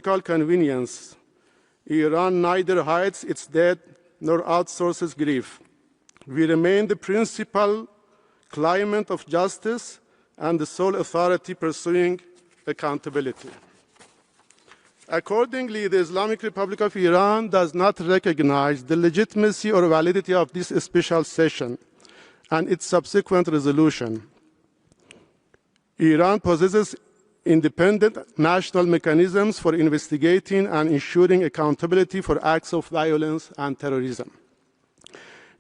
political convenience. Iran neither hides its dead nor outsources grief. We remain the principal claimant of justice and the sole authority pursuing accountability. Accordingly, the Islamic Republic of Iran does not recognize the legitimacy or validity of this special session and its subsequent resolution. Iran possesses independent national mechanisms for investigating and ensuring accountability for acts of violence and terrorism.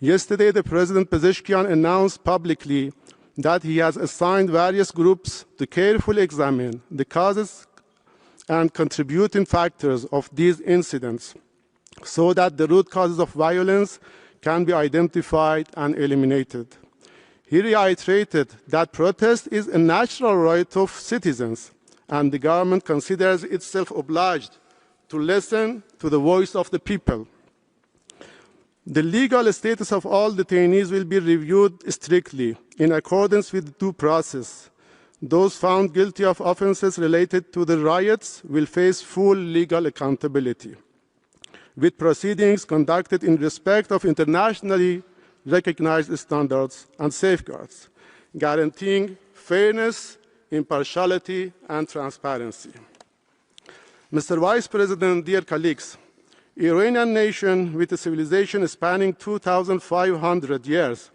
Yesterday, the President Pezeshkian announced publicly that he has assigned various groups to carefully examine the causes and contributing factors of these incidents so that the root causes of violence can be identified and eliminated. He reiterated that protest is a natural right of citizens, and the government considers itself obliged to listen to the voice of the people. The legal status of all detainees will be reviewed strictly in accordance with due process. Those found guilty of offenses related to the riots will face full legal accountability, with proceedings conducted in respect of internationally recognized standards and safeguards, guaranteeing fairness, impartiality, and transparency. Mr. Vice President, dear colleagues, Iranian nation with a civilization spanning 2,500 years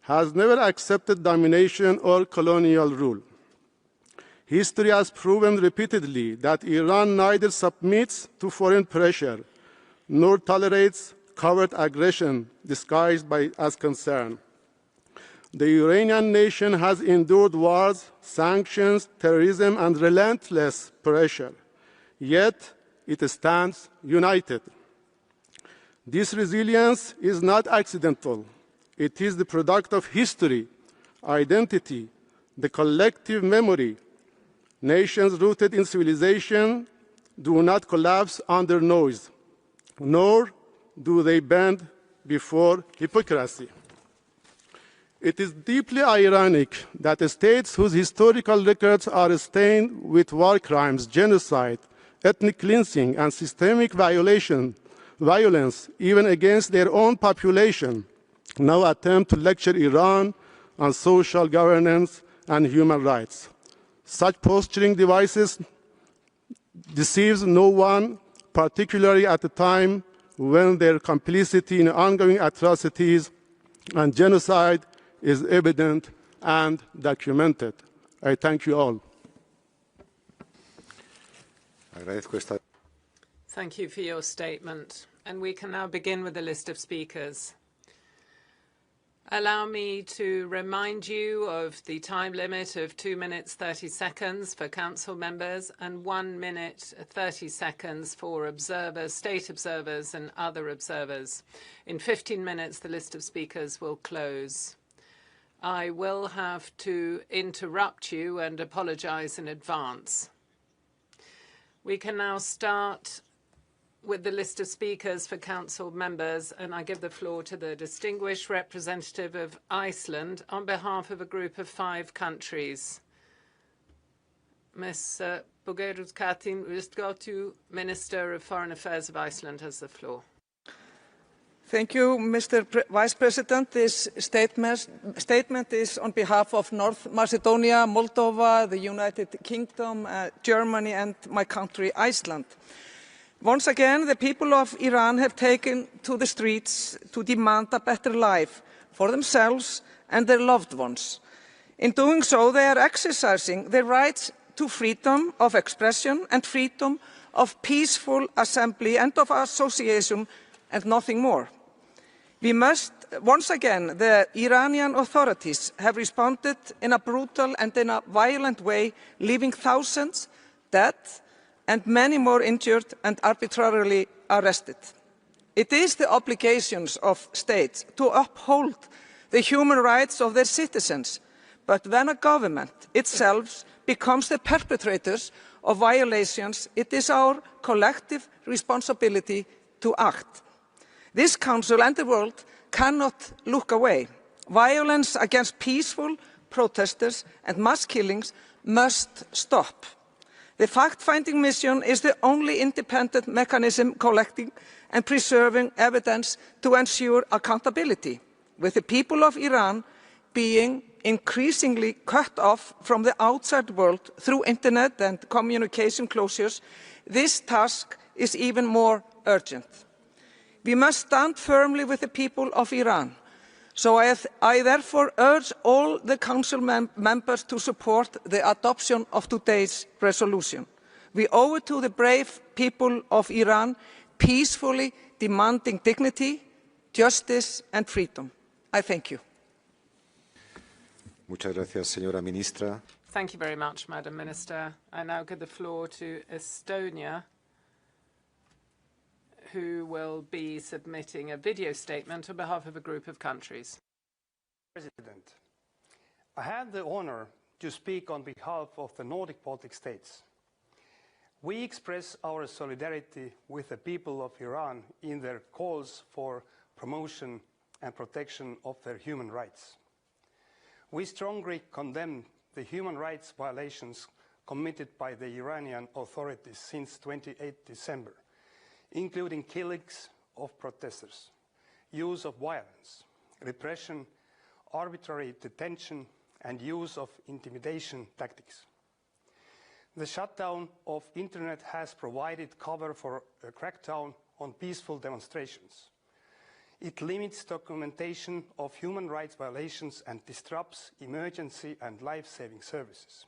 has never accepted domination or colonial rule. History has proven repeatedly that Iran neither submits to foreign pressure nor tolerates covert aggression disguised as concern. The Iranian nation has endured wars, sanctions, terrorism, and relentless pressure, yet it stands united. This resilience is not accidental. It is the product of history, identity, the collective memory. Nations rooted in civilization do not collapse under noise, nor do they bend before hypocrisy. It is deeply ironic that states whose historical records are stained with war crimes, genocide, ethnic cleansing, and systemic violence, even against their own population, now attempt to lecture Iran on social governance and human rights. Such posturing devices deceives no one, particularly at a time when their complicity in ongoing atrocities and genocide is evident and documented. I thank you all. Thank you for your statement. And we can now begin with the list of speakers. Allow me to remind you of the time limit of 2 minutes 30 seconds for council members and 1 minute 30 seconds for observers, state observers and other observers. In 15 minutes, the list of speakers will close. I will have to interrupt you and apologize in advance. We can now start with the list of speakers for council members, and I give the floor to the distinguished representative of Iceland on behalf of a group of 5 countries. Ms. Bogerud Katin Ustgautu, Minister of Foreign Affairs of Iceland, has the floor. Thank you, Mr. Vice President. This statement is on behalf of North Macedonia, Moldova, the United Kingdom, Germany, and my country, Iceland. Once again, the people of Iran have taken to the streets to demand a better life for themselves and their loved ones. In doing so, they are exercising their rights to freedom of expression and freedom of peaceful assembly and of association, and nothing more. We must, once again, the Iranian authorities have responded in a brutal and in a violent way, leaving thousands dead and many more injured and arbitrarily arrested. It is the obligations of states to uphold the human rights of their citizens, but when a government itself becomes the perpetrators of violations, it is our collective responsibility to act. This Council and the world cannot look away. Violence against peaceful protesters and mass killings must stop. The fact-finding mission is the only independent mechanism collecting and preserving evidence to ensure accountability. With the people of Iran being increasingly cut off from the outside world through internet and communication closures, this task is even more urgent. We must stand firmly with the people of Iran. So I therefore urge all the Council members to support the adoption of today's resolution. We owe it to the brave people of Iran, peacefully demanding dignity, justice and freedom. I thank you. Muchas gracias, señora ministra. Thank you very much, Madam Minister. I now give the floor to Estonia, who will be submitting a video statement on behalf of a group of countries. President, I had the honor to speak on behalf of the Nordic Baltic states. We express our solidarity with the people of Iran in their calls for promotion and protection of their human rights. We strongly condemn the human rights violations committed by the Iranian authorities since 28 December, including killings of protesters, use of violence, repression, arbitrary detention, and use of intimidation tactics. The shutdown of internet has provided cover for a crackdown on peaceful demonstrations. It limits documentation of human rights violations and disrupts emergency and life-saving services.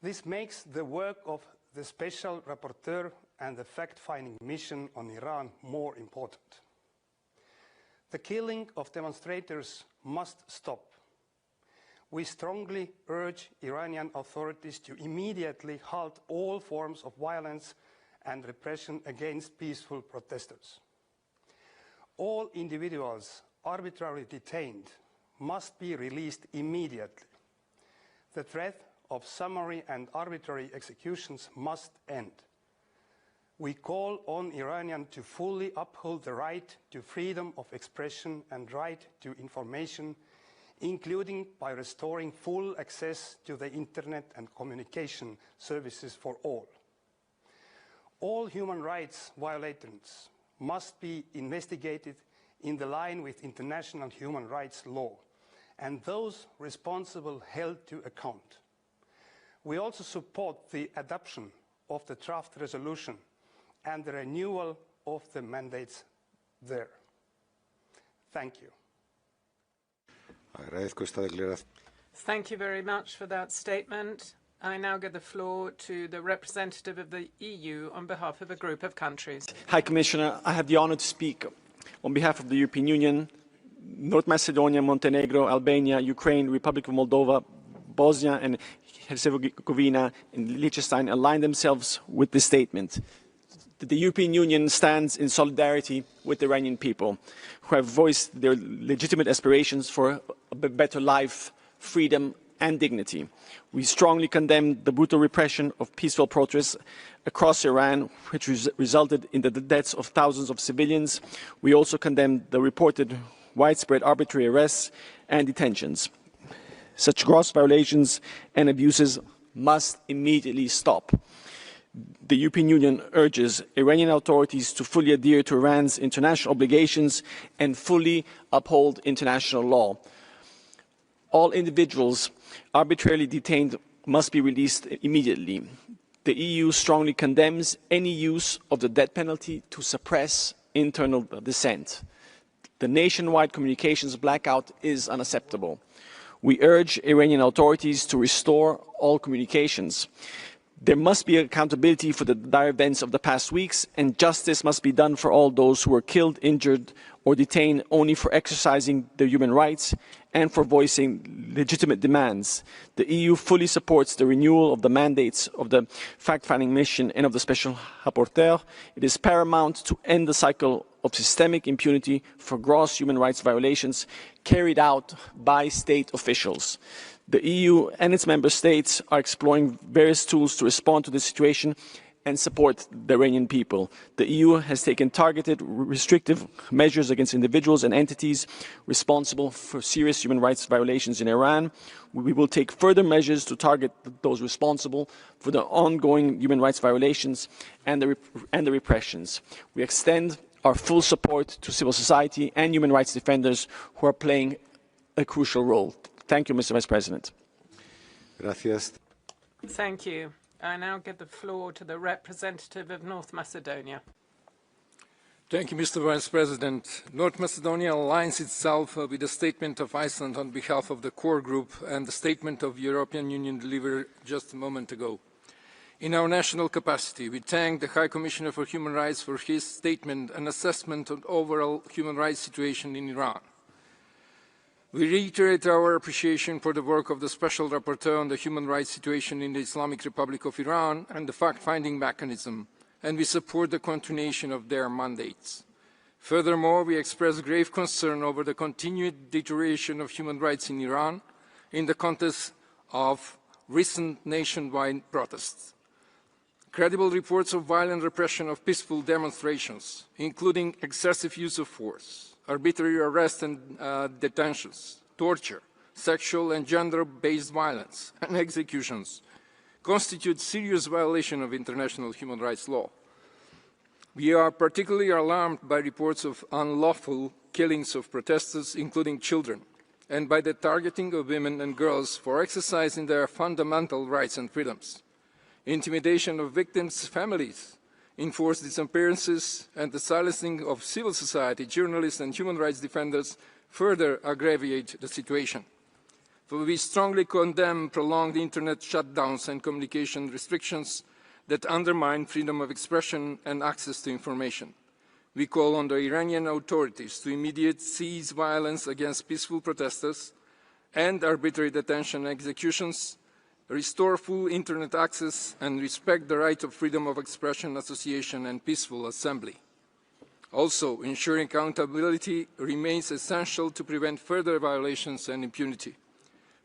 This makes the work of the Special Rapporteur and the fact-finding mission on Iran more important. The killing of demonstrators must stop. We strongly urge Iranian authorities to immediately halt all forms of violence and repression against peaceful protesters. All individuals arbitrarily detained must be released immediately. The threat of summary and arbitrary executions must end. We call on Iranians to fully uphold the right to freedom of expression and right to information, including by restoring full access to the internet and communication services for all. All human rights violations must be investigated in the line with international human rights law, and those responsible held to account. We also support the adoption of the draft resolution and the renewal of the mandates there. Thank you. Thank you very much for that statement. I now give the floor to the representative of the EU on behalf of a group of countries. High Commissioner, I have the honor to speak on behalf of the European Union. North Macedonia, Montenegro, Albania, Ukraine, Republic of Moldova, Bosnia and Herzegovina and Liechtenstein align themselves with this statement. The European Union stands in solidarity with the Iranian people who have voiced their legitimate aspirations for a better life, freedom and dignity. We strongly condemn the brutal repression of peaceful protests across Iran, which resulted in the deaths of thousands of civilians. We also condemn the reported widespread arbitrary arrests and detentions. Such gross violations and abuses must immediately stop. The European Union urges Iranian authorities to fully adhere to Iran's international obligations and fully uphold international law. All individuals arbitrarily detained must be released immediately. The EU strongly condemns any use of the death penalty to suppress internal dissent. The nationwide communications blackout is unacceptable. We urge Iranian authorities to restore all communications. There must be accountability for the dire events of the past weeks, and justice must be done for all those who were killed, injured, or detained only for exercising their human rights and for voicing legitimate demands. The EU fully supports the renewal of the mandates of the fact-finding mission and of the Special Rapporteur. It is paramount to end the cycle of systemic impunity for gross human rights violations carried out by state officials. The EU and its member states are exploring various tools to respond to this situation, and support the Iranian people. The EU has taken targeted, restrictive measures against individuals and entities responsible for serious human rights violations in Iran. We will take further measures to target those responsible for the ongoing human rights violations and the repressions. We extend our full support to civil society and human rights defenders who are playing a crucial role. Thank you, Mr. Vice President. Gracias. Thank you. I now give the floor to the representative of North Macedonia. Thank you, Mr. Vice President. North Macedonia aligns itself with the statement of Iceland on behalf of the core group and the statement of the European Union delivered just a moment ago. In our national capacity, we thank the High Commissioner for Human Rights for his statement and assessment of the overall human rights situation in Iran. We reiterate our appreciation for the work of the Special Rapporteur on the human rights situation in the Islamic Republic of Iran and the fact-finding mechanism, and we support the continuation of their mandates. Furthermore, we express grave concern over the continued deterioration of human rights in Iran in the context of recent nationwide protests. Credible reports of violent repression of peaceful demonstrations, including excessive use of force, arbitrary arrests and detentions, torture, sexual and gender-based violence, and executions constitute serious violation of international human rights law. We are particularly alarmed by reports of unlawful killings of protesters, including children, and by the targeting of women and girls for exercising their fundamental rights and freedoms, intimidation of victims' families, enforced disappearances, and the silencing of civil society, journalists and human rights defenders further aggravate the situation. For we strongly condemn prolonged internet shutdowns and communication restrictions that undermine freedom of expression and access to information. We call on the Iranian authorities to immediately cease violence against peaceful protesters and arbitrary detention and executions, restore full internet access, and respect the right of freedom of expression, association, and peaceful assembly. Also, ensuring accountability remains essential to prevent further violations and impunity.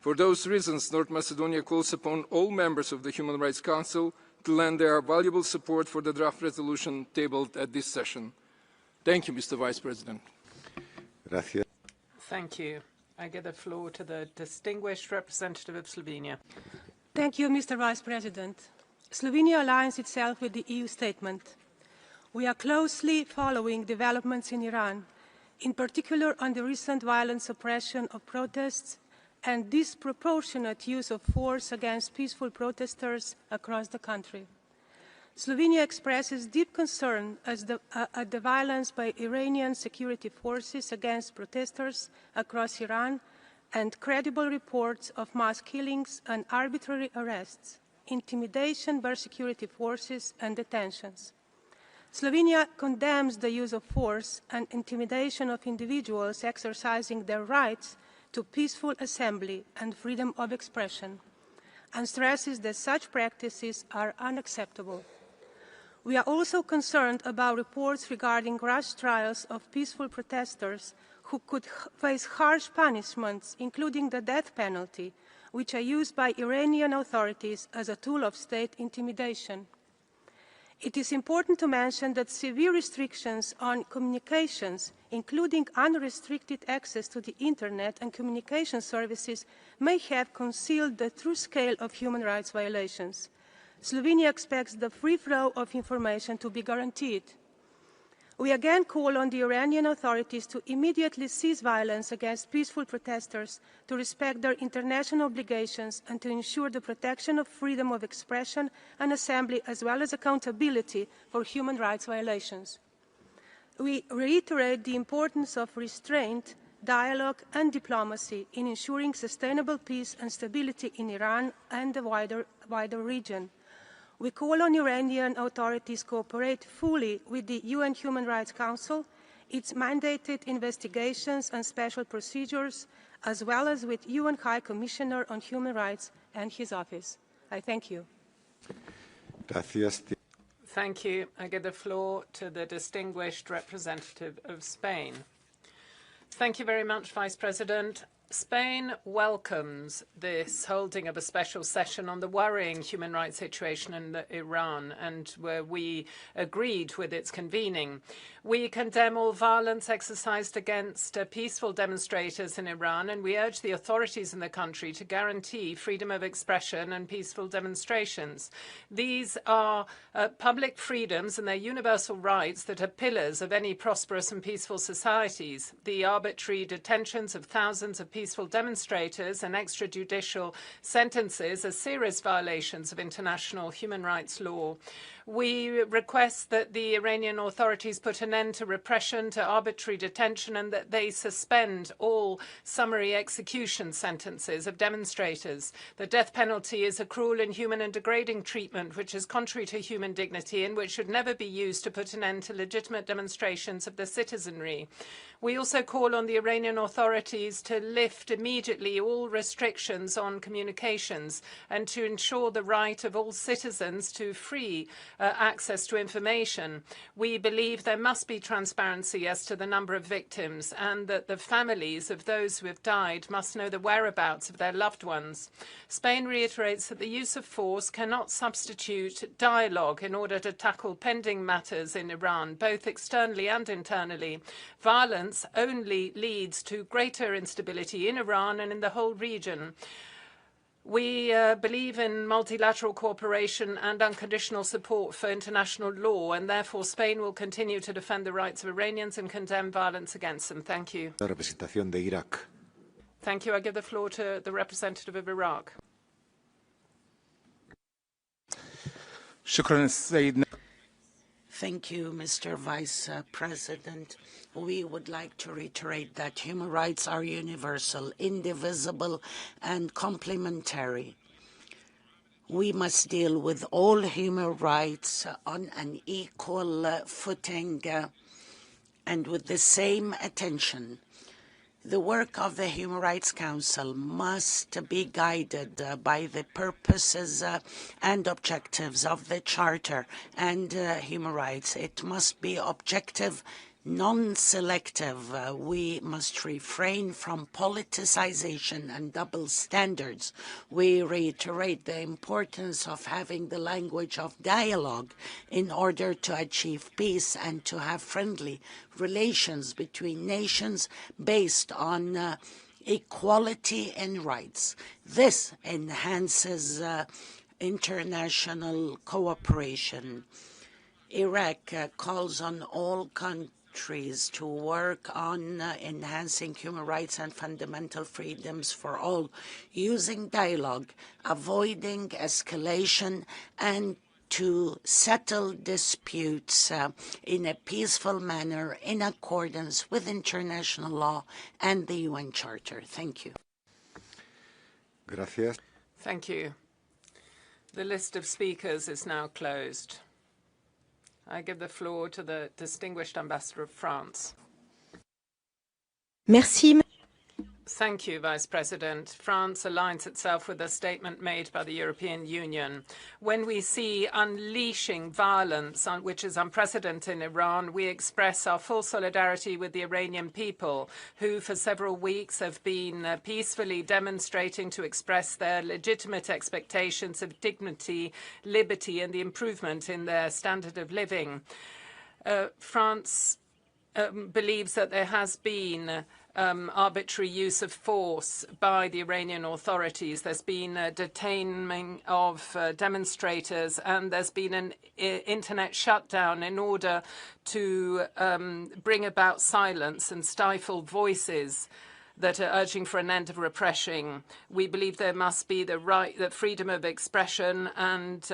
For those reasons, North Macedonia calls upon all members of the Human Rights Council to lend their valuable support for the draft resolution tabled at this session. Thank you, Mr. Vice President. Gracias. Thank you. I give the floor to the distinguished representative of Slovenia. Thank you, Mr. Vice President. Slovenia aligns itself with the EU statement. We are closely following developments in Iran, in particular on the recent violent suppression of protests and disproportionate use of force against peaceful protesters across the country. Slovenia expresses deep concern at the violence by Iranian security forces against protesters across Iran and credible reports of mass killings and arbitrary arrests, intimidation by security forces and detentions. Slovenia condemns the use of force and intimidation of individuals exercising their rights to peaceful assembly and freedom of expression, and stresses that such practices are unacceptable. We are also concerned about reports regarding rash trials of peaceful protesters who could face harsh punishments, including the death penalty, which are used by Iranian authorities as a tool of state intimidation. It is important to mention that severe restrictions on communications, including unrestricted access to the Internet and communication services, may have concealed the true scale of human rights violations. Slovenia expects the free flow of information to be guaranteed. We again call on the Iranian authorities to immediately cease violence against peaceful protesters, to respect their international obligations, and to ensure the protection of freedom of expression and assembly, as well as accountability for human rights violations. We reiterate the importance of restraint, dialogue, and diplomacy in ensuring sustainable peace and stability in Iran and the wider region. We call on Iranian authorities to cooperate fully with the UN Human Rights Council, its mandated investigations and special procedures, as well as with UN High Commissioner on Human Rights and his office. I thank you. Gracias. Thank you. I give the floor to the distinguished representative of Spain. Thank you very much, Vice President. Spain welcomes this holding of a special session on the worrying human rights situation in Iran, and where we agreed with its convening. We condemn all violence exercised against peaceful demonstrators in Iran, and we urge the authorities in the country to guarantee freedom of expression and peaceful demonstrations. These are public freedoms and they're universal rights that are pillars of any prosperous and peaceful societies. The arbitrary detentions of thousands of peaceful demonstrators and extrajudicial sentences are serious violations of international human rights law. We request that the Iranian authorities put an end to repression, to arbitrary detention, and that they suspend all summary execution sentences of demonstrators. The death penalty is a cruel, inhuman, and degrading treatment which is contrary to human dignity and which should never be used to put an end to legitimate demonstrations of the citizenry. We also call on the Iranian authorities to lift immediately all restrictions on communications and to ensure the right of all citizens to free access to information. We believe there must be transparency as to the number of victims and that the families of those who have died must know the whereabouts of their loved ones. Spain reiterates that the use of force cannot substitute dialogue in order to tackle pending matters in Iran, both externally and internally. Violence only leads to greater instability in Iran and in the whole region. We believe in multilateral cooperation and unconditional support for international law, and therefore Spain will continue to defend the rights of Iranians and condemn violence against them. Thank you. La representación de Irak. Thank you. I give the floor to the representative of Iraq. Thank you, Mr. Vice President. We would like to reiterate that human rights are universal, indivisible, and complementary. We must deal with all human rights on an equal footing and with the same attention. The work of the Human Rights Council must be guided by the purposes and objectives of the Charter and human rights. It must be objective, non-selective. We must refrain from politicization and double standards. We reiterate the importance of having the language of dialogue in order to achieve peace and to have friendly relations between nations based on equality and rights. This enhances international cooperation. Iraq calls on all countries to work on enhancing human rights and fundamental freedoms for all, using dialogue, avoiding escalation, and to settle disputes in a peaceful manner in accordance with international law and the UN Charter. Thank you. Gracias. Thank you. The list of speakers is now closed. I give the floor to the distinguished ambassador of France. Merci. Thank you, Vice President. France aligns itself with a statement made by the European Union. When we see unleashing violence, which is unprecedented in Iran, we express our full solidarity with the Iranian people, who for several weeks have been peacefully demonstrating to express their legitimate expectations of dignity, liberty, and the improvement in their standard of living. France believes that there has been arbitrary use of force by the Iranian authorities. There's been a detaining of demonstrators, and there's been an internet shutdown in order to bring about silence and stifle voices that are urging for an end of repression. We believe there must be the freedom of expression and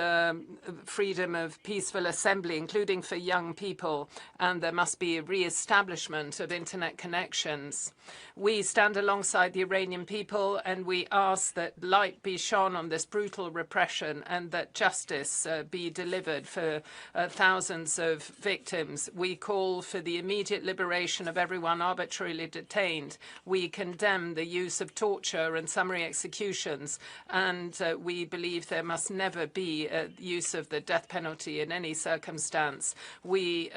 freedom of peaceful assembly, including for young people, and there must be a re-establishment of internet connections. We stand alongside the Iranian people, and we ask that light be shone on this brutal repression and that justice be delivered for thousands of victims. We call for the immediate liberation of everyone arbitrarily detained. We condemn the use of torture and summary executions, and we believe there must never be use of the death penalty in any circumstance. We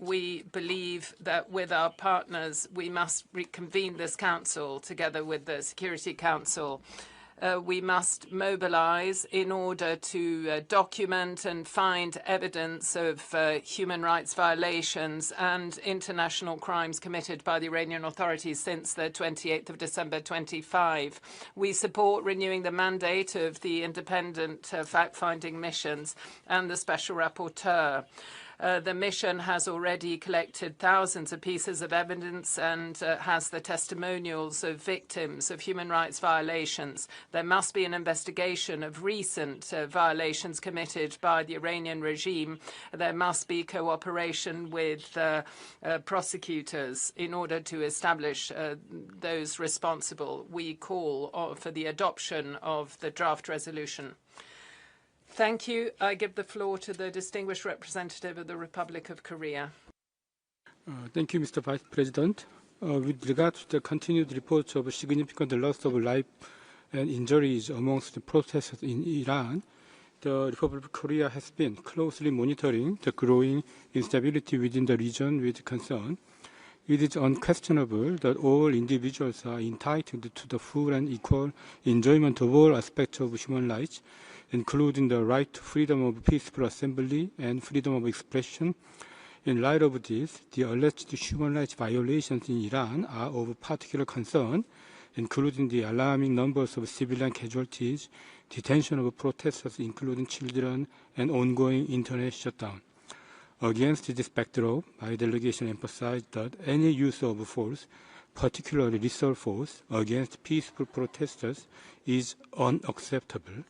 we believe that with our partners, we must reconvene this council together with the Security Council. We must mobilize in order to document and find evidence of human rights violations and international crimes committed by the Iranian authorities since the 28th of December 25. We support renewing the mandate of the independent fact-finding missions and the special rapporteur. The mission has already collected thousands of pieces of evidence and has the testimonials of victims of human rights violations. There must be an investigation of recent violations committed by the Iranian regime. There must be cooperation with prosecutors in order to establish those responsible. We call for the adoption of the draft resolution. Thank you. I give the floor to the distinguished representative of the Republic of Korea. Thank you, Mr. Vice President. With regard to the continued reports of significant loss of life and injuries amongst the protesters in Iran, the Republic of Korea has been closely monitoring the growing instability within the region with concern. It is unquestionable that all individuals are entitled to the full and equal enjoyment of all aspects of human rights, including the right to freedom of peaceful assembly and freedom of expression. In light of this, the alleged human rights violations in Iran are of particular concern, including the alarming numbers of civilian casualties, detention of protesters, including children, and ongoing internet shutdown. Against this backdrop, my delegation emphasized that any use of force, particularly lethal force, against peaceful protesters is unacceptable.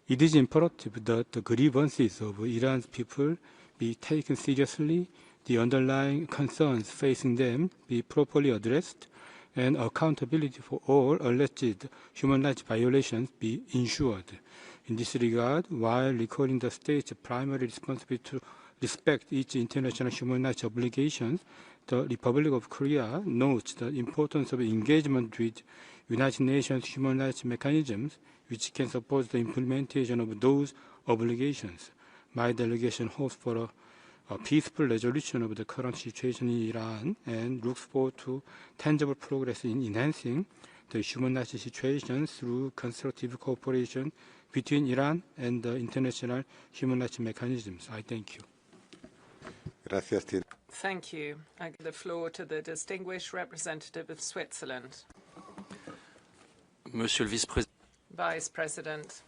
It is imperative that the grievances of Iran's people be taken seriously, the underlying concerns facing them be properly addressed, and accountability for all alleged human rights violations be ensured. In this regard, while recalling the state's primary responsibility to respect its international human rights obligations, the Republic of Korea notes the importance of engagement with United Nations human rights mechanisms, which can support the implementation of those obligations. My delegation hopes for a peaceful resolution of the current situation in Iran and looks forward to tangible progress in enhancing the human rights situation through constructive cooperation between Iran and the international human rights mechanisms. I thank you. Gracias. Thank you. I give the floor to the distinguished representative of Switzerland. Monsieur le Vice-Président. Vice President.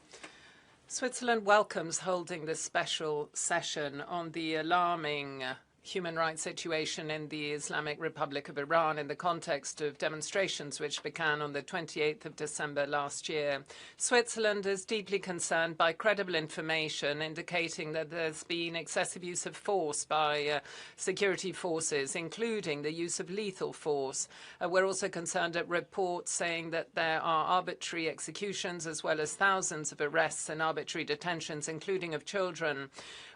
Switzerland welcomes holding this special session on the alarming human rights situation in the Islamic Republic of Iran in the context of demonstrations which began on the 28th of December last year. Switzerland is deeply concerned by credible information indicating that there's been excessive use of force by security forces, including the use of lethal force. We're also concerned at reports saying that there are arbitrary executions as well as thousands of arrests and arbitrary detentions, including of children.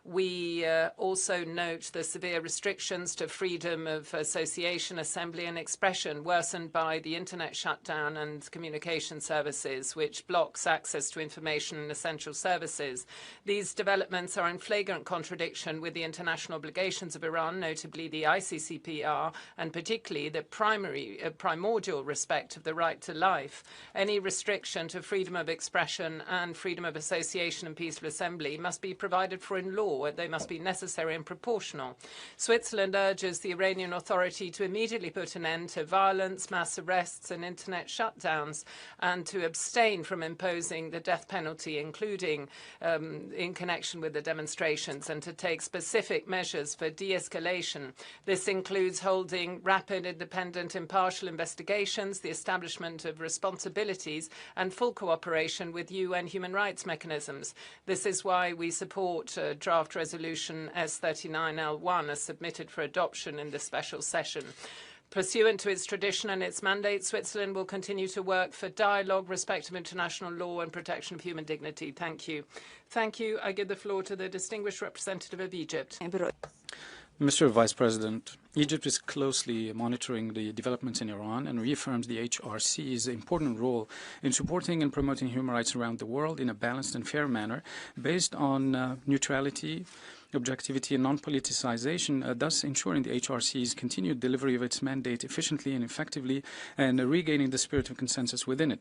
We also note the severe restrictions to freedom of association, assembly and expression worsened by the internet shutdown and communication services, which blocks access to information and essential services. These developments are in flagrant contradiction with the international obligations of Iran, notably the ICCPR, and particularly the primordial respect of the right to life. Any restriction to freedom of expression and freedom of association and peaceful assembly must be provided for in law. They must be necessary and proportional. Switzerland urges the Iranian Authority to immediately put an end to violence, mass arrests and internet shutdowns, and to abstain from imposing the death penalty, including in connection with the demonstrations, and to take specific measures for de-escalation. This includes holding rapid, independent, impartial investigations, the establishment of responsibilities, and full cooperation with UN human rights mechanisms. This is why we support draft resolution S39L1 as submitted for adoption in this special session. Pursuant to its tradition and its mandate, Switzerland will continue to work for dialogue, respect of international law and protection of human dignity. Thank you. Thank you. I give the floor to the distinguished representative of Egypt. Mr. Vice President, Egypt is closely monitoring the developments in Iran and reaffirms the HRC's important role in supporting and promoting human rights around the world in a balanced and fair manner based on neutrality objectivity and non-politicization, thus ensuring the HRC's continued delivery of its mandate efficiently and effectively and regaining the spirit of consensus within it.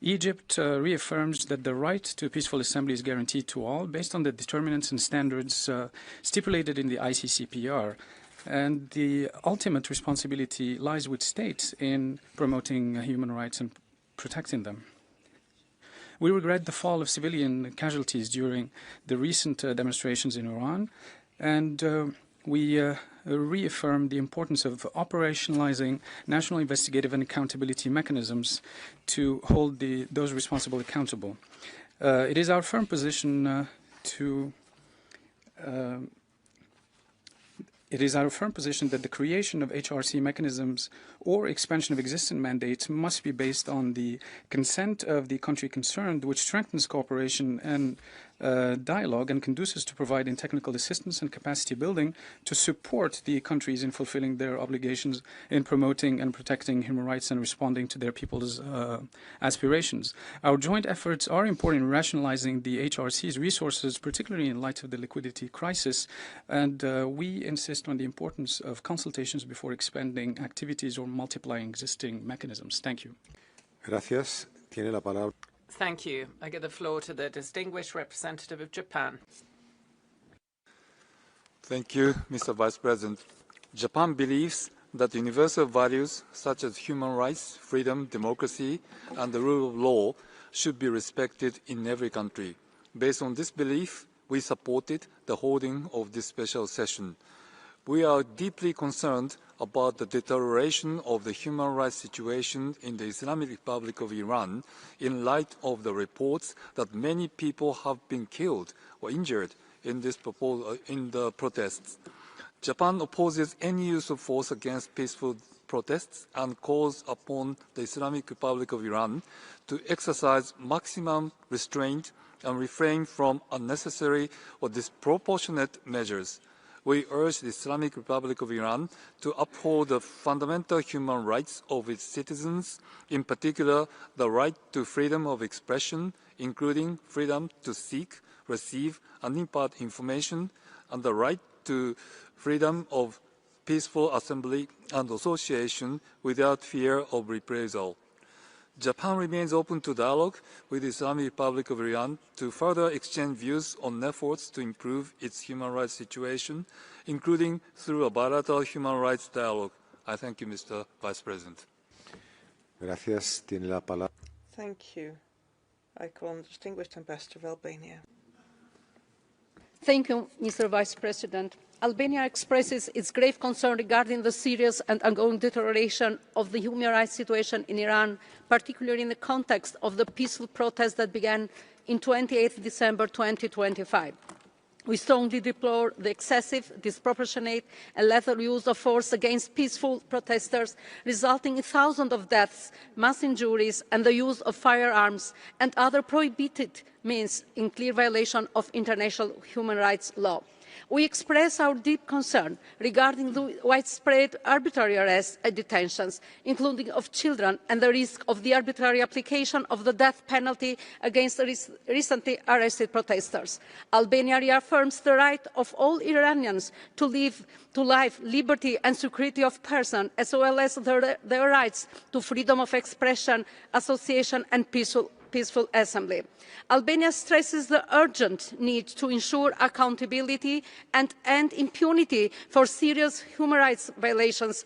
Egypt reaffirms that the right to peaceful assembly is guaranteed to all based on the determinants and standards stipulated in the ICCPR. And the ultimate responsibility lies with states in promoting human rights and protecting them. We regret the fall of civilian casualties during the recent demonstrations in Iran, and we reaffirm the importance of operationalizing national investigative and accountability mechanisms to hold those responsible accountable. It is our firm position It is our firm position that the creation of HRC mechanisms or expansion of existing mandates must be based on the consent of the country concerned, which strengthens cooperation and dialogue and conduces to providing technical assistance and capacity building to support the countries in fulfilling their obligations in promoting and protecting human rights and responding to their people's aspirations. Our joint efforts are important in rationalizing the HRC's resources, particularly in light of the liquidity crisis, and we insist on the importance of consultations before expanding activities or multiplying existing mechanisms. Thank you. Gracias. Tiene la palabra. Thank you. I give the floor to the distinguished representative of Japan. Thank you, Mr. Vice President. Japan believes that universal values such as human rights, freedom, democracy, and the rule of law should be respected in every country. Based on this belief, we supported the holding of this special session. We are deeply concerned about the deterioration of the human rights situation in the Islamic Republic of Iran in light of the reports that many people have been killed or injured in the protests. Japan opposes any use of force against peaceful protests and calls upon the Islamic Republic of Iran to exercise maximum restraint and refrain from unnecessary or disproportionate measures. We urge the Islamic Republic of Iran to uphold the fundamental human rights of its citizens, in particular the right to freedom of expression, including freedom to seek, receive, and impart information, and the right to freedom of peaceful assembly and association without fear of reprisal. Japan remains open to dialogue with the Islamic Republic of Iran to further exchange views on efforts to improve its human rights situation, including through a bilateral human rights dialogue. I thank you, Mr. Vice President. Gracias. Tiene la palabra. Thank you. I call on the distinguished ambassador of Albania. Thank you, Mr. Vice President. Albania expresses its grave concern regarding the serious and ongoing deterioration of the human rights situation in Iran, particularly in the context of the peaceful protests that began in 28 December 2025. We strongly deplore the excessive, disproportionate and lethal use of force against peaceful protesters, resulting in thousands of deaths, mass injuries and the use of firearms and other prohibited means in clear violation of international human rights law. We express our deep concern regarding the widespread arbitrary arrests and detentions, including of children, and the risk of the arbitrary application of the death penalty against recently arrested protesters. Albania reaffirms the right of all Iranians to life, liberty and security of person, as well as their rights to freedom of expression, association and peaceful assembly. Albania stresses the urgent need to ensure accountability and end impunity for serious human rights violations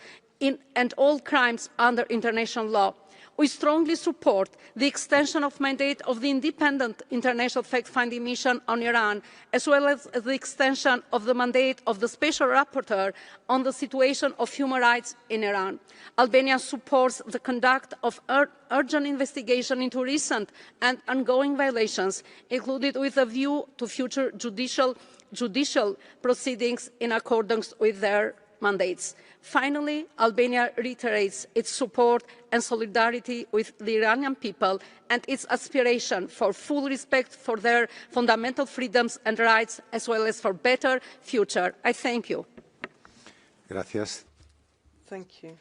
and all crimes under international law. We strongly support the extension of mandate of the independent international fact-finding mission on Iran, as well as the extension of the mandate of the Special Rapporteur on the situation of human rights in Iran. Albania supports the conduct of urgent investigation into recent and ongoing violations, including with a view to future judicial proceedings in accordance with their mandates. Finally, Albania reiterates its support and solidarity with the Iranian people and its aspiration for full respect for their fundamental freedoms and rights, as well as for a better future. I thank you. Gracias. Thank you.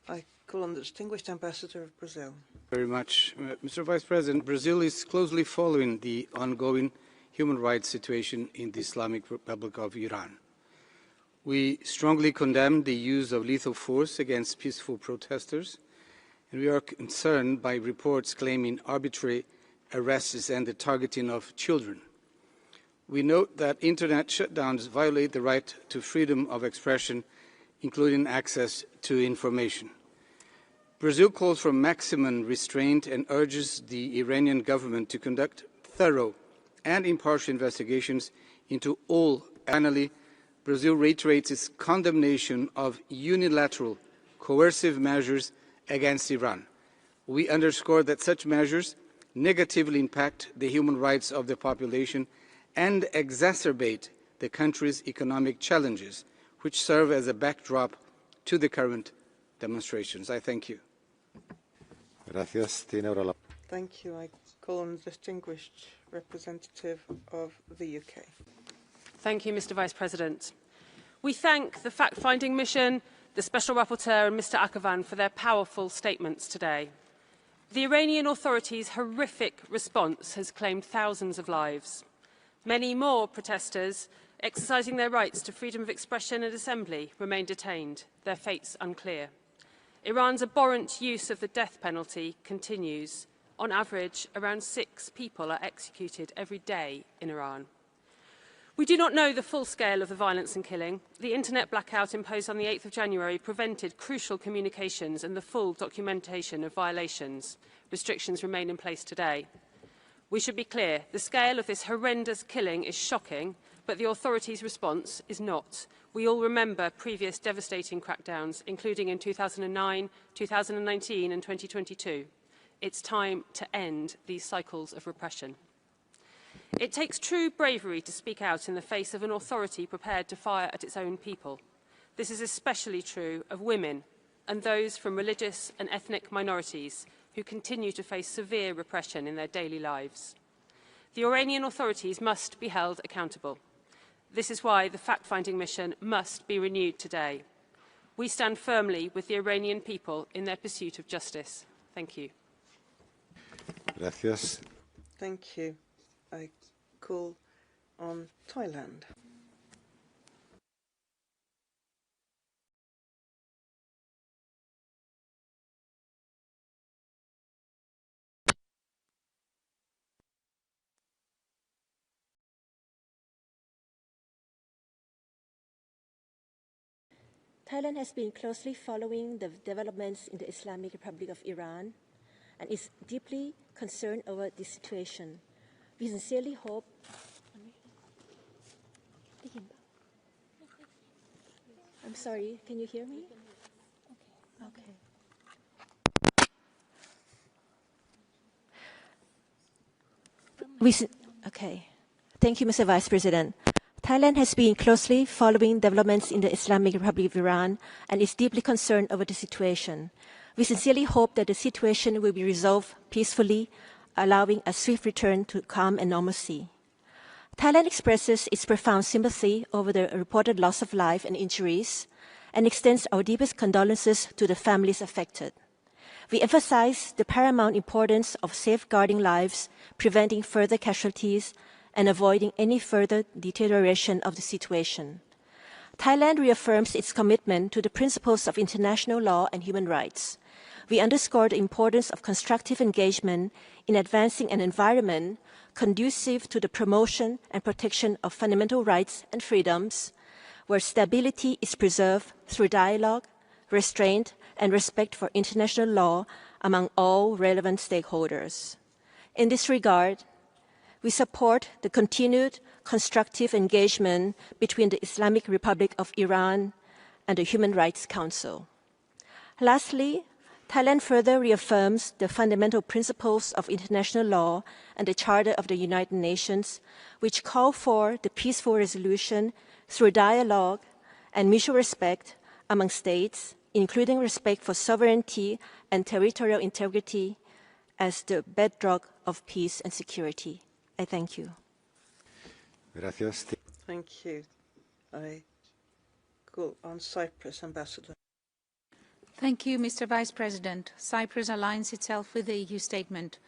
I call on the distinguished ambassador of Brazil. Very much. Mr. Vice President, Brazil is closely following the ongoing human rights situation in the Islamic Republic of Iran. We strongly condemn the use of lethal force against peaceful protesters, and we are concerned by reports claiming arbitrary arrests and the targeting of children. We note that internet shutdowns violate the right to freedom of expression, including access to information. Brazil calls for maximum restraint and urges the Iranian government to conduct thorough and impartial investigations into all. Finally, Brazil reiterates its condemnation of unilateral coercive measures against Iran. We underscore that such measures negatively impact the human rights of the population and exacerbate the country's economic challenges, which serve as a backdrop to the current demonstrations. I thank you. Gracias. Tiene ahora la... Thank you. I call on the distinguished representative of the UK. Thank you, Mr. Vice President. We thank the fact-finding mission, the Special Rapporteur and Mr. Akavan for their powerful statements today. The Iranian authorities' horrific response has claimed thousands of lives. Many more protesters exercising their rights to freedom of expression and assembly remain detained, their fates unclear. Iran's abhorrent use of the death penalty continues. On average, around 6 people are executed every day in Iran. We do not know the full scale of the violence and killing. The internet blackout imposed on the 8th of January prevented crucial communications and the full documentation of violations. Restrictions remain in place today. We should be clear, the scale of this horrendous killing is shocking, but the authorities' response is not. We all remember previous devastating crackdowns, including in 2009, 2019 and 2022. It's time to end these cycles of repression. It takes true bravery to speak out in the face of an authority prepared to fire at its own people. This is especially true of women and those from religious and ethnic minorities who continue to face severe repression in their daily lives. The Iranian authorities must be held accountable. This is why the fact-finding mission must be renewed today. We stand firmly with the Iranian people in their pursuit of justice. Thank you. Gracias. Thank you. I call on Thailand. Thailand has been closely following the developments in the Islamic Republic of Iran and is deeply concerned over the situation. We sincerely hope I'm sorry, can you hear me? Okay. Okay. Thank you, Mr. Vice President. Thailand has been closely following developments in the Islamic Republic of Iran and is deeply concerned over the situation. We sincerely hope that the situation will be resolved peacefully, allowing a swift return to calm and normalcy. Thailand expresses its profound sympathy over the reported loss of life and injuries and extends our deepest condolences to the families affected. We emphasize the paramount importance of safeguarding lives, preventing further casualties, and avoiding any further deterioration of the situation. Thailand reaffirms its commitment to the principles of international law and human rights. We underscore the importance of constructive engagement in advancing an environment conducive to the promotion and protection of fundamental rights and freedoms, where stability is preserved through dialogue, restraint, and respect for international law among all relevant stakeholders. In this regard, we support the continued constructive engagement between the Islamic Republic of Iran and the Human Rights Council. Lastly, Thailand further reaffirms the fundamental principles of international law and the Charter of the United Nations, which call for the peaceful resolution through dialogue and mutual respect among states, including respect for sovereignty and territorial integrity as the bedrock of peace and security. I thank you. Gracias. Thank you. I call on Cyprus, Ambassador. Thank you, Mr. Vice President. Cyprus aligns itself with the EU statement.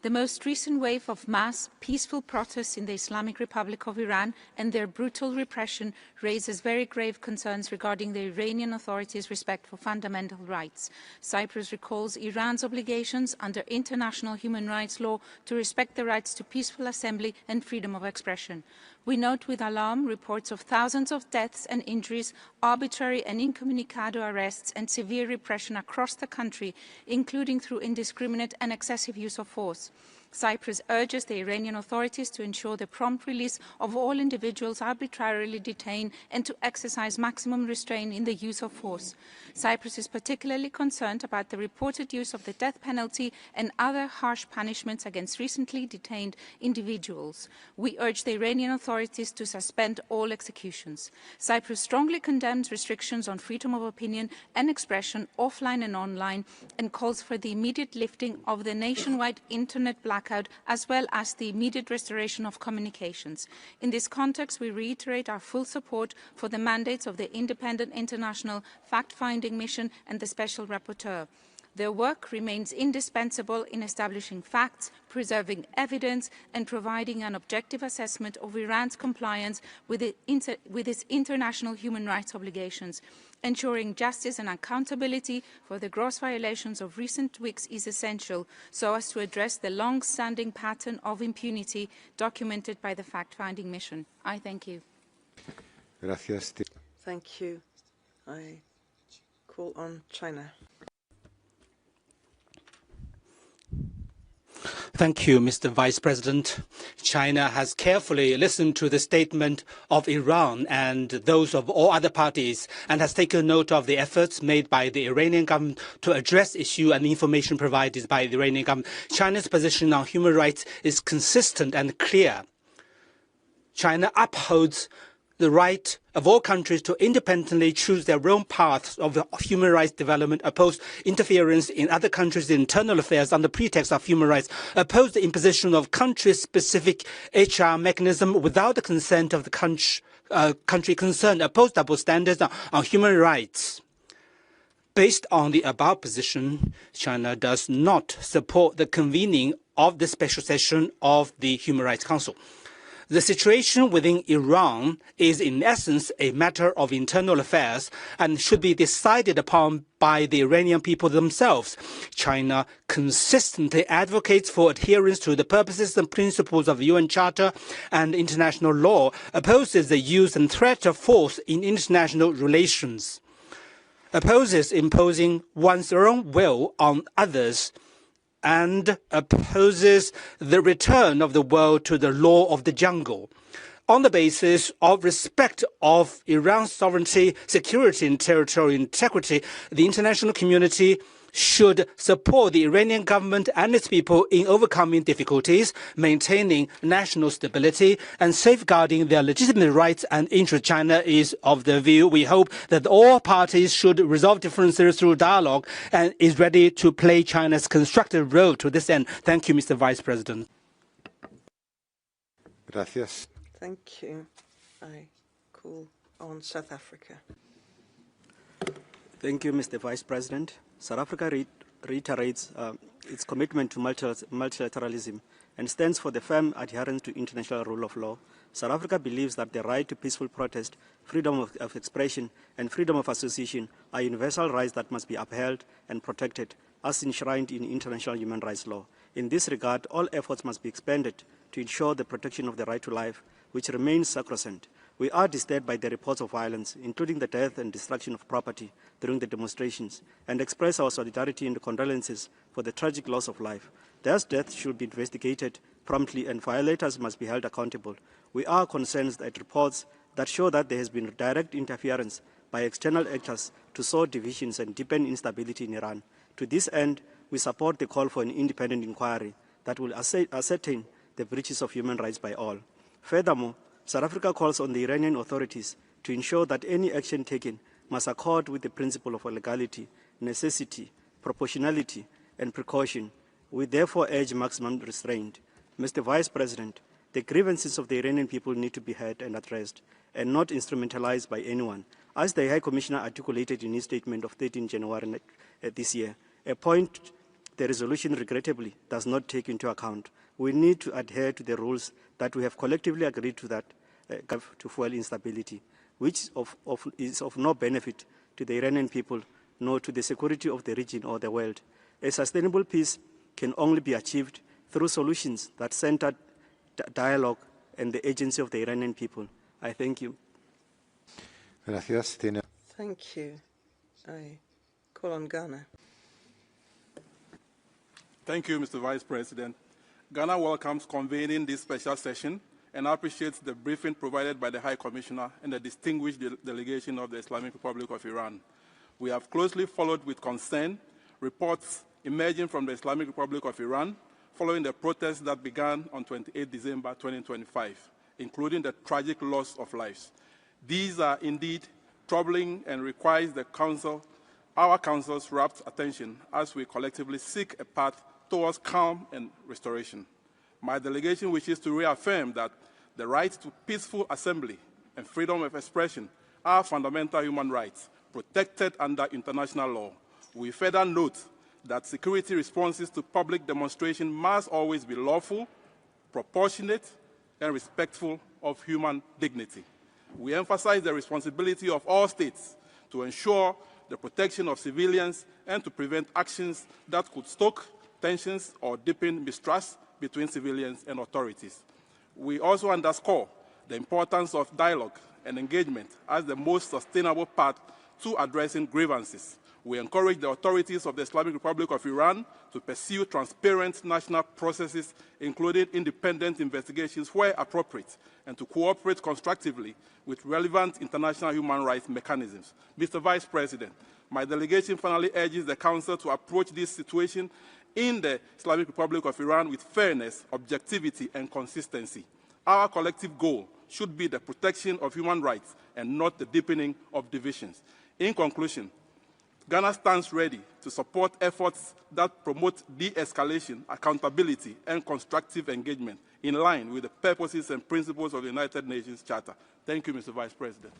The most recent wave of mass, peaceful protests in the Islamic Republic of Iran and their brutal repression raises very grave concerns regarding the Iranian authorities' respect for fundamental rights. Cyprus recalls Iran's obligations under international human rights law to respect the rights to peaceful assembly and freedom of expression. We note with alarm reports of thousands of deaths and injuries, arbitrary and incommunicado arrests and severe repression across the country, including through indiscriminate and excessive use of force. Cyprus urges the Iranian authorities to ensure the prompt release of all individuals arbitrarily detained and to exercise maximum restraint in the use of force. Cyprus is particularly concerned about the reported use of the death penalty and other harsh punishments against recently detained individuals. We urge the Iranian authorities to suspend all executions. Cyprus strongly condemns restrictions on freedom of opinion and expression offline and online and calls for the immediate lifting of the nationwide internet blackout as well as the immediate restoration of communications. In this context, we reiterate our full support for the mandates of the Independent International Fact-Finding Mission and the Special Rapporteur. Their work remains indispensable in establishing facts, preserving evidence, and providing an objective assessment of Iran's compliance with its international human rights obligations. Ensuring justice and accountability for the gross violations of recent weeks is essential so as to address the long-standing pattern of impunity documented by the fact-finding mission. I thank you. Gracias. Thank you. I call on China. Thank you, Mr. Vice President. China has carefully listened to the statement of Iran and those of all other parties and has taken note of the efforts made by the Iranian government to address issue and information provided by the Iranian government. China's position on human rights is consistent and clear. China upholds the right of all countries to independently choose their own paths of human rights development, oppose interference in other countries' internal affairs on the pretext of human rights, oppose the imposition of country-specific HR mechanism without the consent of the country concerned, oppose double standards on human rights. Based on the above position, China does not support the convening of the special session of the Human Rights Council. The situation within Iran is in essence a matter of internal affairs and should be decided upon by the Iranian people themselves. China consistently advocates for adherence to the purposes and principles of the UN Charter and international law, opposes the use and threat of force in international relations, opposes imposing one's own will on others, and opposes the return of the world to the law of the jungle. On the basis of respect of Iran's sovereignty, security, and territorial integrity, the international community should support the Iranian government and its people in overcoming difficulties, maintaining national stability, and safeguarding their legitimate rights and interests. China is of the view, we hope, that all parties should resolve differences through dialogue and is ready to play China's constructive role to this end. Thank you, Mr. Vice President. Gracias. Thank you. I call on South Africa. Thank you, Mr. Vice President. South Africa reiterates its commitment to multilateralism and stands for the firm adherence to international rule of law. South Africa believes that the right to peaceful protest, freedom of expression, and freedom of association are universal rights that must be upheld and protected as enshrined in international human rights law. In this regard, all efforts must be expended to ensure the protection of the right to life, which remains sacrosanct. We are disturbed by the reports of violence, including the death and destruction of property during the demonstrations, and express our solidarity and condolences for the tragic loss of life. These deaths should be investigated promptly and violators must be held accountable. We are concerned at reports that show that there has been direct interference by external actors to sow divisions and deepen instability in Iran. To this end, we support the call for an independent inquiry that will ascertain the breaches of human rights by all. Furthermore, South Africa calls on the Iranian authorities to ensure that any action taken must accord with the principle of legality, necessity, proportionality, and precaution. We therefore urge maximum restraint. Mr. Vice President, the grievances of the Iranian people need to be heard and addressed, and not instrumentalized by anyone, as the High Commissioner articulated in his statement of 13 January this year, a point the resolution regrettably does not take into account. We need to adhere to the rules that we have collectively agreed to, that to fuel instability, which is of no benefit to the Iranian people, nor to the security of the region or the world. A sustainable peace can only be achieved through solutions that center dialogue and the agency of the Iranian people. I thank you. Gracias. Thank you. I call on Ghana. Thank you, Mr. Vice President. Ghana welcomes convening this special session and appreciates the briefing provided by the High Commissioner and the distinguished delegation of the Islamic Republic of Iran. We have closely followed with concern reports emerging from the Islamic Republic of Iran following the protests that began on 28 December 2025, including the tragic loss of lives. These are indeed troubling and requires our Council's rapt attention as we collectively seek a path towards calm and restoration. My delegation wishes to reaffirm that the right to peaceful assembly and freedom of expression are fundamental human rights protected under international law. We further note that security responses to public demonstration must always be lawful, proportionate, and respectful of human dignity. We emphasize the responsibility of all states to ensure the protection of civilians and to prevent actions that could stoke tensions or deepen mistrust between civilians and authorities. We also underscore the importance of dialogue and engagement as the most sustainable path to addressing grievances. We encourage the authorities of the Islamic Republic of Iran to pursue transparent national processes, including independent investigations where appropriate, and to cooperate constructively with relevant international human rights mechanisms. Mr. Vice President, my delegation finally urges the Council to approach this situation in the Islamic Republic of Iran with fairness, objectivity, and consistency. Our collective goal should be the protection of human rights and not the deepening of divisions. In conclusion, Ghana stands ready to support efforts that promote de-escalation, accountability, and constructive engagement in line with the purposes and principles of the United Nations Charter. Thank you, Mr. Vice President.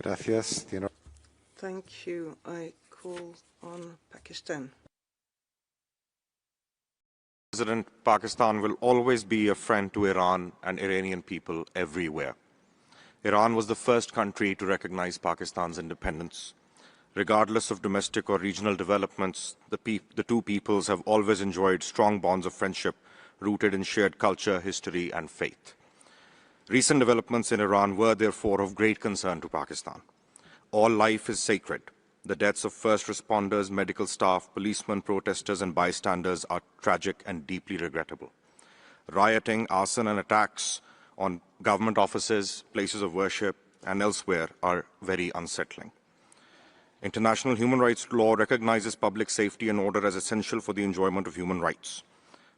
Gracias. Thank you. I call on Pakistan. President, Pakistan will always be a friend to Iran and Iranian people everywhere. Iran was the first country to recognize Pakistan's independence. Regardless of domestic or regional developments, the two peoples have always enjoyed strong bonds of friendship rooted in shared culture, history, and faith. Recent developments in Iran were therefore of great concern to Pakistan. All life is sacred. The deaths of first responders, medical staff, policemen, protesters, and bystanders are tragic and deeply regrettable. Rioting, arson, and attacks on government offices, places of worship, and elsewhere are very unsettling. International human rights law recognizes public safety and order as essential for the enjoyment of human rights.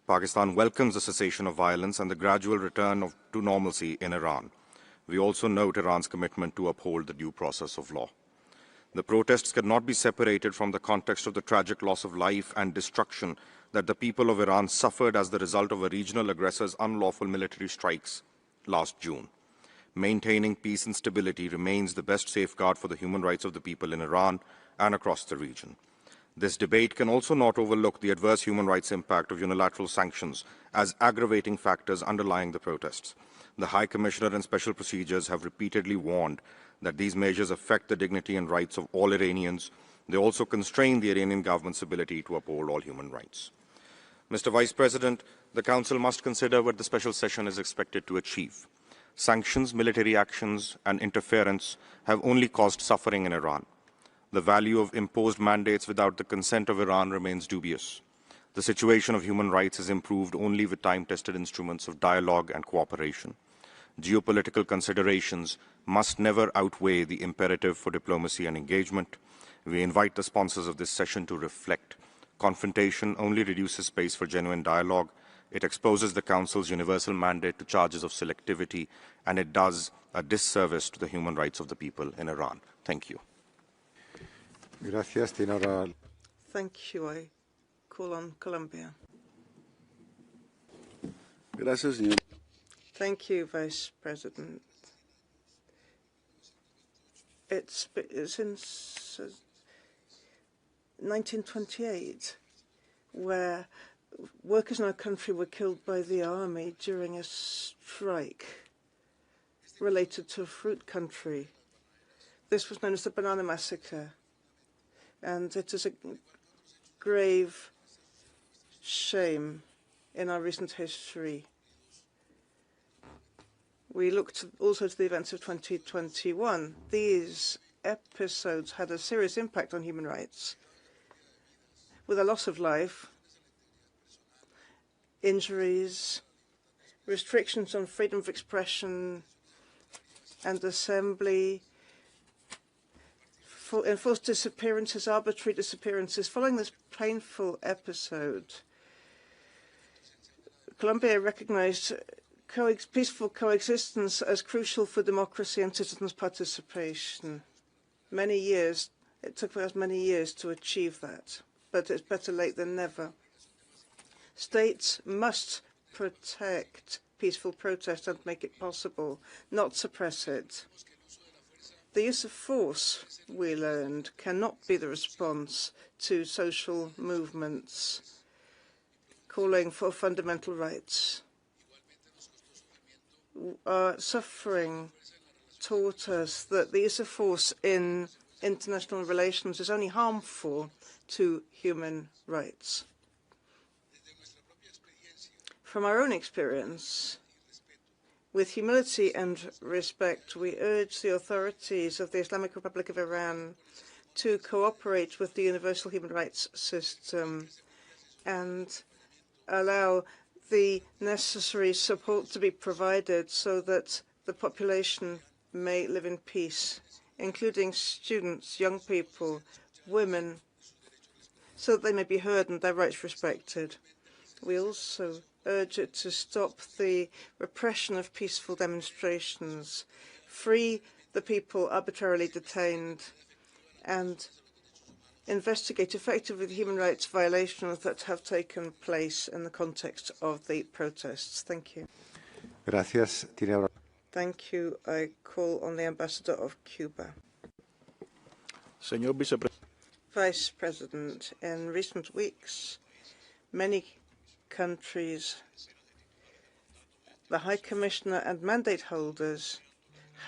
Pakistan welcomes the cessation of violence and the gradual return to normalcy in Iran. We also note Iran's commitment to uphold the due process of law. The protests cannot be separated from the context of the tragic loss of life and destruction that the people of Iran suffered as the result of a regional aggressor's unlawful military strikes last June. Maintaining peace and stability remains the best safeguard for the human rights of the people in Iran and across the region. This debate can also not overlook the adverse human rights impact of unilateral sanctions as aggravating factors underlying the protests. The High Commissioner and Special Procedures have repeatedly warned that these measures affect the dignity and rights of all Iranians. They also constrain the Iranian government's ability to uphold all human rights. Mr. Vice President, the Council must consider what the special session is expected to achieve. Sanctions, military actions, and interference have only caused suffering in Iran. The value of imposed mandates without the consent of Iran remains dubious. The situation of human rights is improved only with time-tested instruments of dialogue and cooperation. Geopolitical considerations must never outweigh the imperative for diplomacy and engagement. We invite the sponsors of this session to reflect. Confrontation only reduces space for genuine dialogue. It exposes the Council's universal mandate to charges of selectivity, and it does a disservice to the human rights of the people in Iran. Thank you. Gracias. Thank you. I call on Colombia. Gracias, señor. Thank you, Vice President. It's since 1928, where workers in our country were killed by the army during a strike related to a fruit country. This was known as the Banana Massacre, and it is a grave shame in our recent history. We looked also to the events of 2021. These episodes had a serious impact on human rights, with a loss of life, injuries, restrictions on freedom of expression and assembly, enforced disappearances, arbitrary disappearances. Following this painful episode, Colombia recognized peaceful coexistence as crucial for democracy and citizens' participation. It took us many years to achieve that, but it's better late than never. States must protect peaceful protest and make it possible, not suppress it. The use of force, we learned, cannot be the response to social movements calling for fundamental rights. Our suffering taught us that the use of force in international relations is only harmful to human rights. From our own experience, with humility and respect, we urge the authorities of the Islamic Republic of Iran to cooperate with the universal human rights system and allow the necessary support to be provided so that the population may live in peace, including students, young people, women, so that they may be heard and their rights respected. We also urge it to stop the repression of peaceful demonstrations, free the people arbitrarily detained, and investigate effectively the human rights violations that have taken place in the context of the protests. Thank you. Gracias. Thank you. I call on the Ambassador of Cuba. Vice President, in recent weeks, many countries, the High Commissioner and mandate holders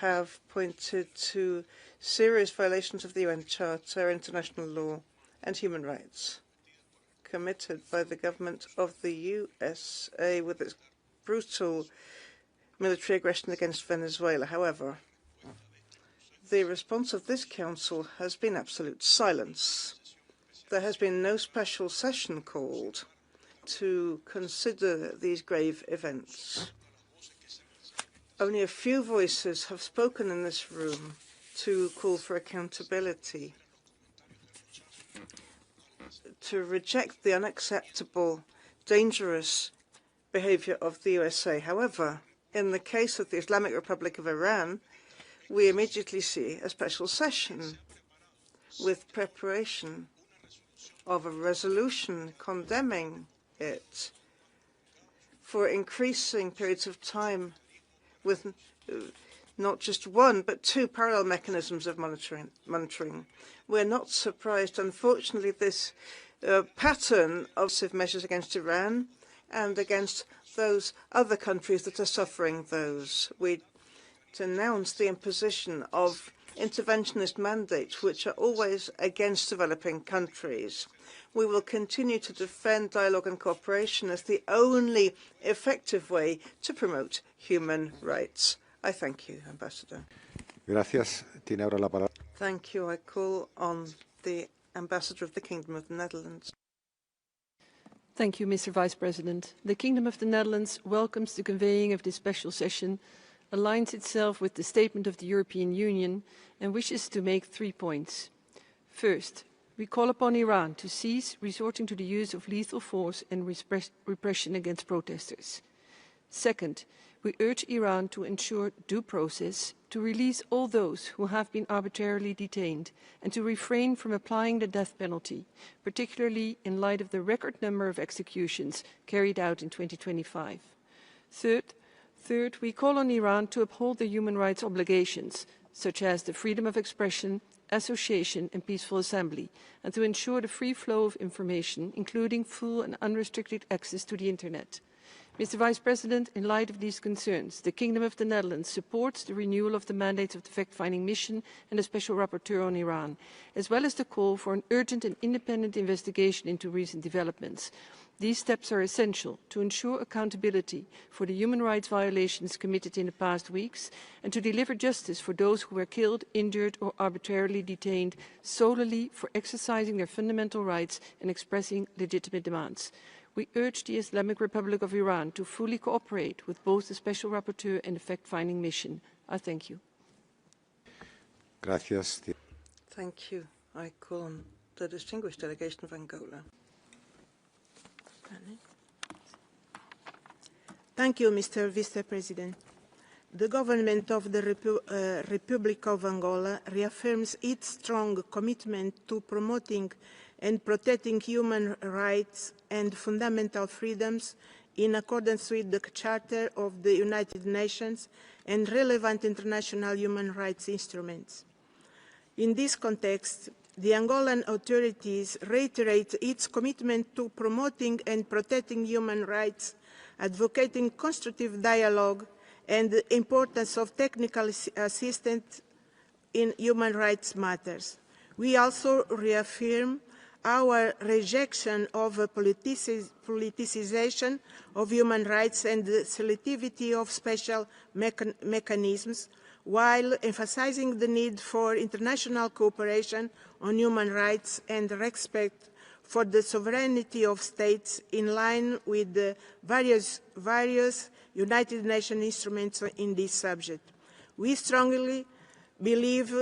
have pointed to serious violations of the UN Charter, international law, and human rights committed by the government of the USA with its brutal military aggression against Venezuela. However, the response of this Council has been absolute silence. There has been no special session called to consider these grave events. Only a few voices have spoken in this room to call for accountability, to reject the unacceptable, dangerous behavior of the USA. However, in the case of the Islamic Republic of Iran, we immediately see a special session with preparation of a resolution condemning it for increasing periods of time with not just one, but two parallel mechanisms of monitoring. We're not surprised. Unfortunately, this pattern of measures against Iran and against those other countries that are suffering those. We denounce the imposition of interventionist mandates, which are always against developing countries. We will continue to defend dialogue and cooperation as the only effective way to promote human rights. I thank you, Ambassador. Gracias. Tiene ahora la palabra. Thank you. I call on the Ambassador of the Kingdom of the Netherlands. Thank you, Mr. Vice President. The Kingdom of the Netherlands welcomes the convening of this special session, aligns itself with the statement of the European Union, and wishes to make 3 points. First, we call upon Iran to cease resorting to the use of lethal force and repression against protesters. Second, we urge Iran to ensure due process, to release all those who have been arbitrarily detained, and to refrain from applying the death penalty, particularly in light of the record number of executions carried out in 2025. Third, we call on Iran to uphold the human rights obligations, such as the freedom of expression, association and peaceful assembly, and to ensure the free flow of information, including full and unrestricted access to the Internet. Mr. Vice President, in light of these concerns, the Kingdom of the Netherlands supports the renewal of the mandate of the fact-finding mission and the Special Rapporteur on Iran, as well as the call for an urgent and independent investigation into recent developments. These steps are essential to ensure accountability for the human rights violations committed in the past weeks and to deliver justice for those who were killed, injured or arbitrarily detained solely for exercising their fundamental rights and expressing legitimate demands. We urge the Islamic Republic of Iran to fully cooperate with both the Special Rapporteur and the fact-finding mission. I thank you. Gracias. Thank you. I call on the distinguished delegation of Angola. Thank you, Mr. Vice President. The government of the Republic of Angola reaffirms its strong commitment to promoting and protecting human rights and fundamental freedoms in accordance with the Charter of the United Nations and relevant international human rights instruments. In this context, the Angolan authorities reiterate its commitment to promoting and protecting human rights, advocating constructive dialogue and the importance of technical assistance in human rights matters. We also reaffirm our rejection of a politicization of human rights and the selectivity of special mechanisms, while emphasizing the need for international cooperation on human rights and respect for the sovereignty of states in line with the various United Nations instruments in this subject. We strongly believe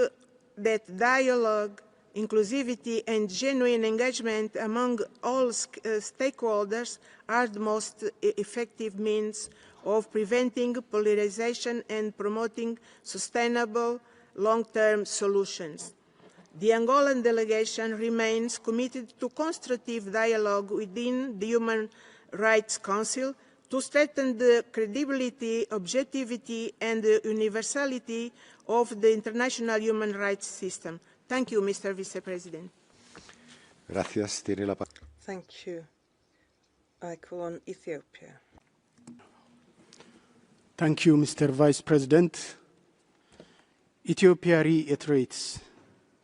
that dialogue, inclusivity and genuine engagement among all stakeholders are the most effective means of preventing polarization and promoting sustainable long-term solutions. The Angolan delegation remains committed to constructive dialogue within the Human Rights Council to strengthen the credibility, objectivity and the universality of the international human rights system. Thank you, Mr. Vice President. Gracias. Tiene la palabra. Thank you. I call on Ethiopia. Thank you, Mr. Vice President. Ethiopia reiterates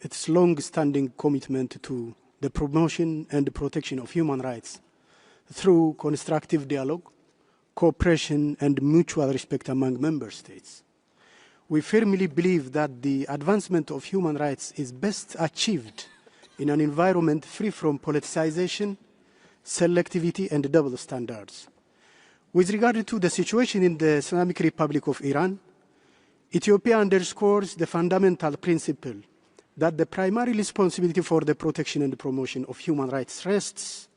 its long-standing commitment to the promotion and protection of human rights through constructive dialogue, cooperation and mutual respect among member states. We firmly believe that the advancement of human rights is best achieved in an environment free from politicization, selectivity and double standards. With regard to the situation in the Islamic Republic of Iran, Ethiopia underscores the fundamental principle that the primary responsibility for the protection and promotion of human rights rests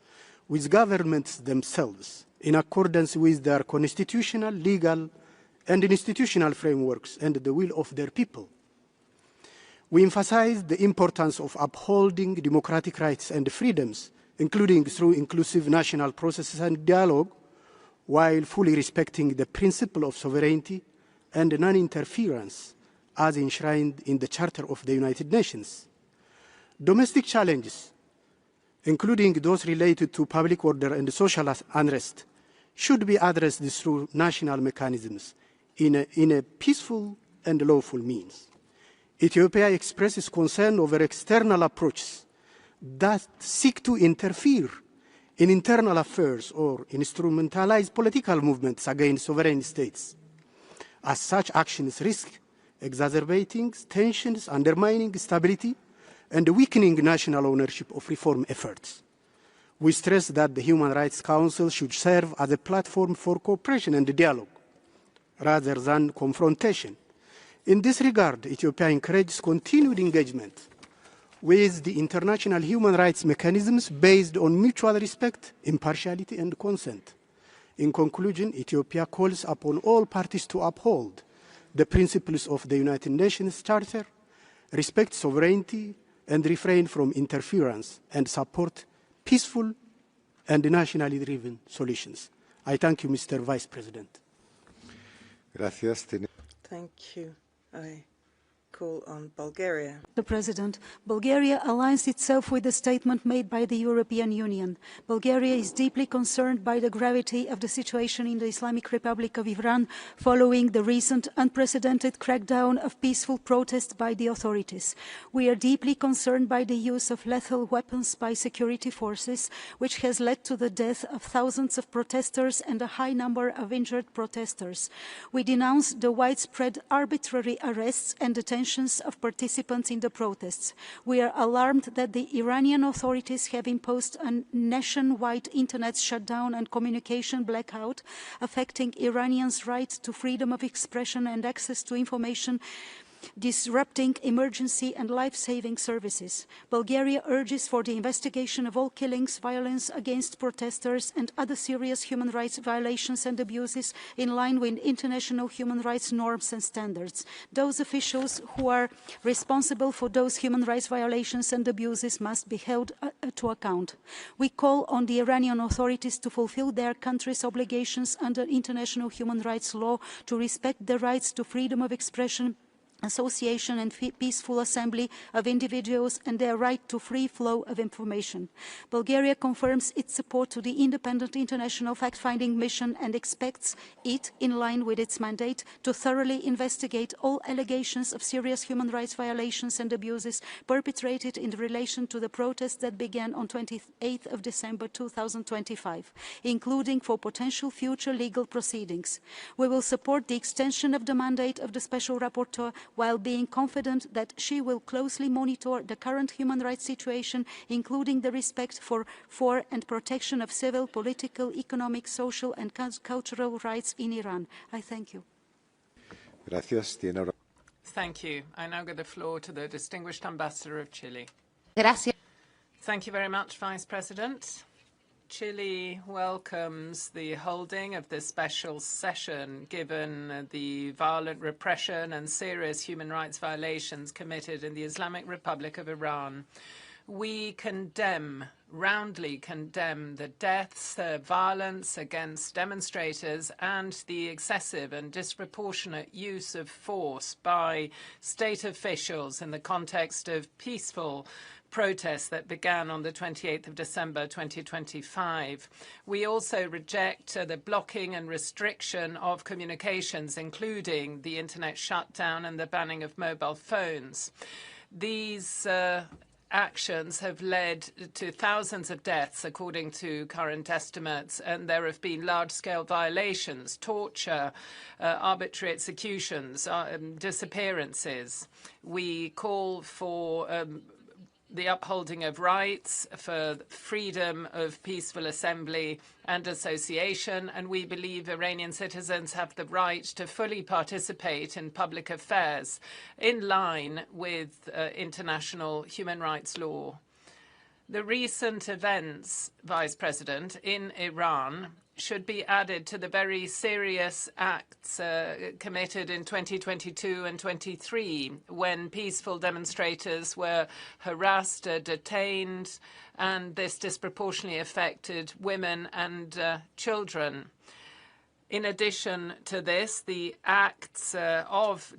with governments themselves in accordance with their constitutional, legal, and institutional frameworks and the will of their people. We emphasize the importance of upholding democratic rights and freedoms, including through inclusive national processes and dialogue, while fully respecting the principle of sovereignty and non-interference as enshrined in the Charter of the United Nations. Domestic challenges, including those related to public order and social unrest, should be addressed through national mechanisms in a peaceful and lawful means. Ethiopia expresses concern over external approaches that seek to interfere in internal affairs or instrumentalize political movements against sovereign states. As such actions risk exacerbating tensions, undermining stability, and weakening national ownership of reform efforts. We stress that the Human Rights Council should serve as a platform for cooperation and dialogue, rather than confrontation. In this regard, Ethiopia encourages continued engagement with the international human rights mechanisms based on mutual respect, impartiality, and consent. In conclusion, Ethiopia calls upon all parties to uphold the principles of the United Nations Charter, respect sovereignty, and refrain from interference, and support peaceful and nationally driven solutions. I thank you, Mr. Vice President. Gracias. Thank you. I call on Bulgaria. Mr. President, Bulgaria aligns itself with the statement made by the European Union. Bulgaria is deeply concerned by the gravity of the situation in the Islamic Republic of Iran following the recent unprecedented crackdown of peaceful protest by the authorities. We are deeply concerned by the use of lethal weapons by security forces, which has led to the death of thousands of protesters and a high number of injured protesters. We denounce the widespread arbitrary arrests and detentions of participants in the protests. We are alarmed that the Iranian authorities have imposed a nationwide internet shutdown and communication blackout, affecting Iranians' right to freedom of expression and access to information, disrupting emergency and life-saving services. Bulgaria urges for the investigation of all killings, violence against protesters and other serious human rights violations and abuses in line with international human rights norms and standards. Those officials who are responsible for those human rights violations and abuses must be held to account. We call on the Iranian authorities to fulfill their country's obligations under international human rights law, to respect the rights to freedom of expression, association and peaceful assembly of individuals and their right to free flow of information. Bulgaria confirms its support to the independent international fact-finding mission and expects it, in line with its mandate, to thoroughly investigate all allegations of serious human rights violations and abuses perpetrated in relation to the protests that began on 28th of December 2025, including for potential future legal proceedings. We will support the extension of the mandate of the Special Rapporteur while being confident that she will closely monitor the current human rights situation, including the respect for and protection of civil, political, economic, social and cultural rights in Iran. I thank you. Thank you. I now give the floor to the Distinguished Ambassador of Chile. Gracias. Thank you very much, Vice President. Chile welcomes the holding of this special session, given the violent repression and serious human rights violations committed in the Islamic Republic of Iran. We roundly condemn the deaths, violence against demonstrators, and the excessive and disproportionate use of force by state officials in the context of peaceful protests that began on the 28th of December 2025. We also reject the blocking and restriction of communications, including the internet shutdown and the banning of mobile phones. These actions have led to thousands of deaths, according to current estimates, and there have been large-scale violations, torture, arbitrary executions, disappearances. We call for the upholding of rights, for freedom of peaceful assembly and association, and we believe Iranian citizens have the right to fully participate in public affairs in line with international human rights law. The recent events, Vice President, in Iran should be added to the very serious acts committed in 2022 and 23, when peaceful demonstrators were harassed, detained, and this disproportionately affected women and children. In addition to this, the acts of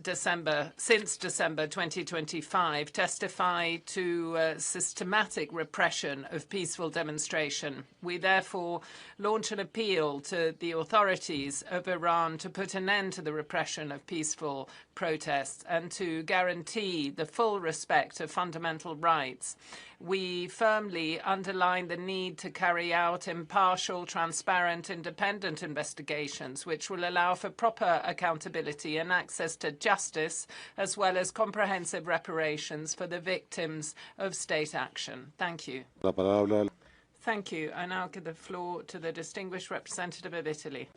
since December 2025 testify to systematic repression of peaceful demonstration. We therefore launch an appeal to the authorities of Iran to put an end to the repression of peaceful protests and to guarantee the full respect of fundamental rights. We firmly underline the need to carry out impartial, transparent, independent investigations, which will allow for proper accountability and access to justice, as well as comprehensive reparations for the victims of state action. Thank you. Thank you. I now give the floor to the distinguished representative of Italy.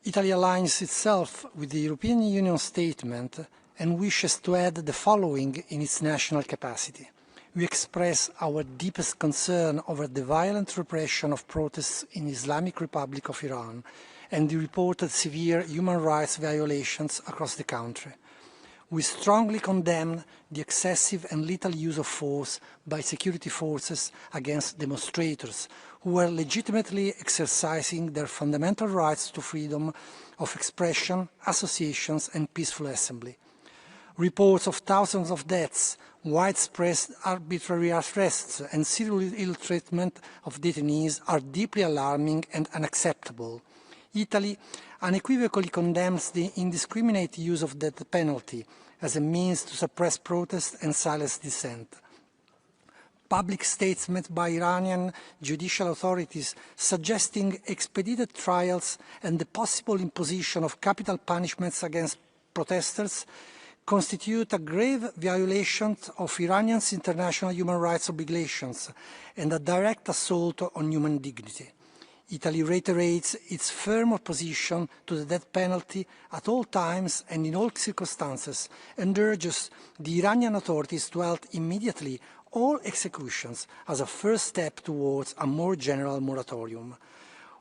Italy aligns itself with the European Union statement and wishes to add the following in its national capacity. We express our deepest concern over the violent repression of protests in the Islamic Republic of Iran and the reported severe human rights violations across the country. We strongly condemn the excessive and lethal use of force by security forces against demonstrators who were legitimately exercising their fundamental rights to freedom of expression, associations and peaceful assembly. Reports of thousands of deaths, widespread arbitrary arrests and serious ill treatment of detainees are deeply alarming and unacceptable. Italy unequivocally condemns the indiscriminate use of the death penalty as a means to suppress protest and silence dissent. Public statements by Iranian judicial authorities suggesting expedited trials and the possible imposition of capital punishments against protesters constitute a grave violation of Iranians' international human rights obligations and a direct assault on human dignity. Italy reiterates its firm opposition to the death penalty at all times and in all circumstances and urges the Iranian authorities to halt immediately all executions as a first step towards a more general moratorium.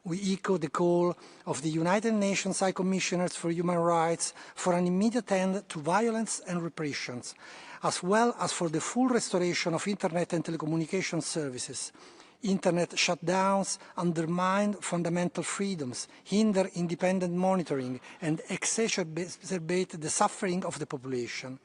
We echo the call of the United Nations High Commissioners for Human Rights for an immediate end to violence and repressions, as well as for the full restoration of Internet and telecommunication services. Internet shutdowns undermine fundamental freedoms, hinder independent monitoring, and exacerbate the suffering of the population.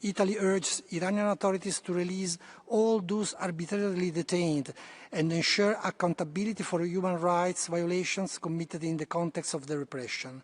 Italy urges Iranian authorities to release all those arbitrarily detained and ensure accountability for human rights violations committed in the context of the repression.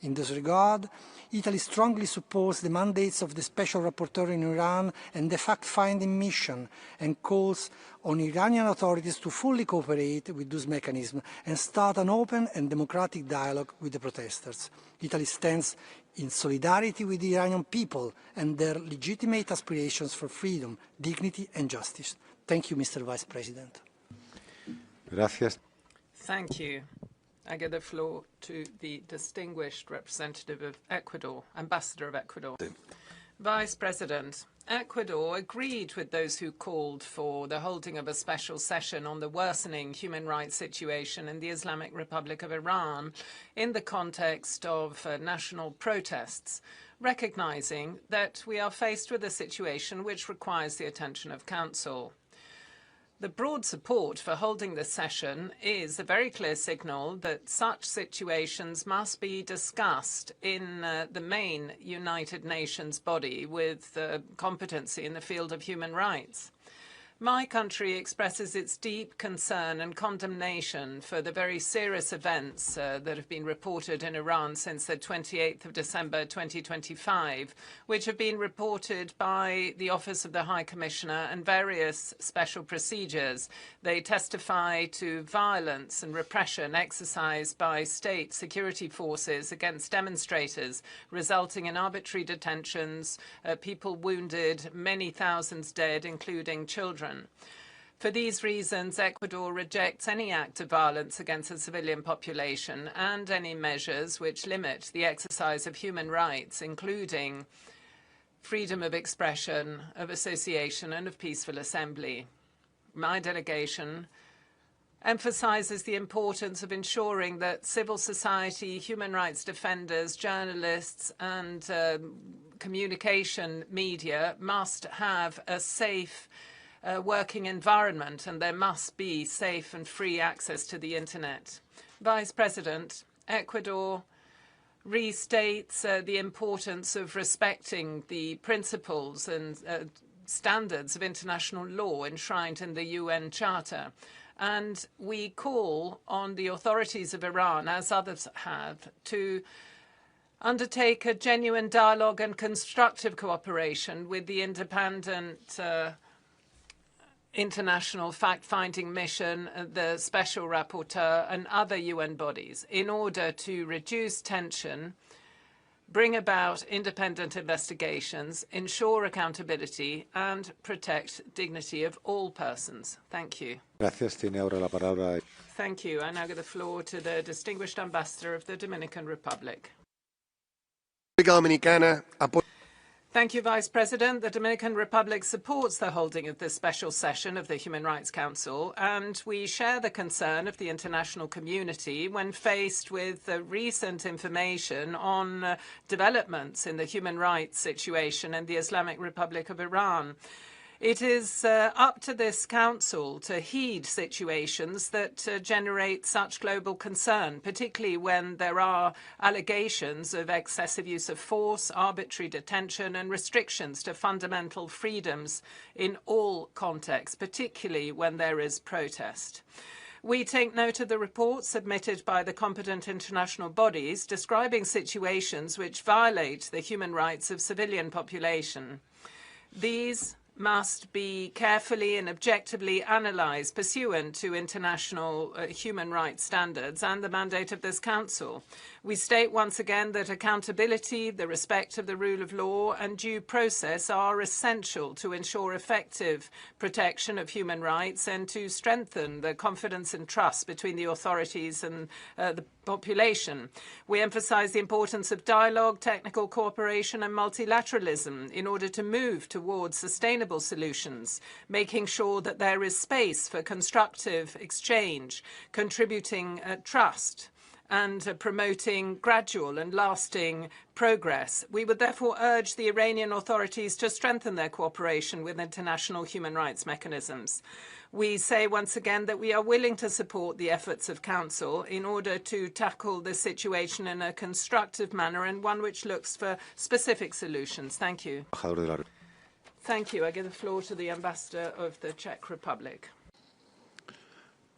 In this regard, Italy strongly supports the mandates of the Special Rapporteur in Iran and the fact-finding mission and calls on Iranian authorities to fully cooperate with those mechanisms and start an open and democratic dialogue with the protesters. Italy stands in solidarity with the Iranian people and their legitimate aspirations for freedom, dignity and justice. Thank you, Mr. Vice President. Gracias. Thank you. I give the floor to the distinguished representative of Ecuador, Ambassador of Ecuador. Vice President, Ecuador agreed with those who called for the holding of a special session on the worsening human rights situation in the Islamic Republic of Iran in the context of national protests, recognizing that we are faced with a situation which requires the attention of Council. The broad support for holding this session is a very clear signal that such situations must be discussed in the main United Nations body with competency in the field of human rights. My country expresses its deep concern and condemnation for the very serious events that have been reported in Iran since the 28th of December 2025, which have been reported by the Office of the High Commissioner and various special procedures. They testify to violence and repression exercised by state security forces against demonstrators, resulting in arbitrary detentions, people wounded, many thousands dead, including children. For these reasons, Ecuador rejects any act of violence against the civilian population and any measures which limit the exercise of human rights, including freedom of expression, of association, and of peaceful assembly. My delegation emphasizes the importance of ensuring that civil society, human rights defenders, journalists, and communication media must have a safe working environment, and there must be safe and free access to the internet. Vice President, Ecuador restates the importance of respecting the principles and standards of international law enshrined in the UN Charter. And we call on the authorities of Iran, as others have, to undertake a genuine dialogue and constructive cooperation with the independent international fact-finding mission, the Special Rapporteur, and other UN bodies in order to reduce tension, bring about independent investigations, ensure accountability, and protect dignity of all persons. Thank you. Gracias. Tiene ahora la palabra. Thank you. I now give the floor to the distinguished ambassador of the Dominican Republic. Thank you, Vice President. The Dominican Republic supports the holding of this special session of the Human Rights Council, and we share the concern of the international community when faced with recent information on developments in the human rights situation in the Islamic Republic of Iran. It is up to this Council to heed situations that generate such global concern, particularly when there are allegations of excessive use of force, arbitrary detention and restrictions to fundamental freedoms in all contexts, particularly when there is protest. We take note of the reports submitted by the competent international bodies describing situations which violate the human rights of civilian population. These must be carefully and objectively analysed pursuant to international human rights standards and the mandate of this Council. We state once again that accountability, the respect of the rule of law and due process are essential to ensure effective protection of human rights and to strengthen the confidence and trust between the authorities and the population. We emphasise the importance of dialogue, technical cooperation and multilateralism in order to move towards sustainable solutions, making sure that there is space for constructive exchange, contributing trust and promoting gradual and lasting progress. We would therefore urge the Iranian authorities to strengthen their cooperation with international human rights mechanisms. We say once again that we are willing to support the efforts of Council in order to tackle this situation in a constructive manner and one which looks for specific solutions. Thank you. Thank you. I give the floor to the Ambassador of the Czech Republic.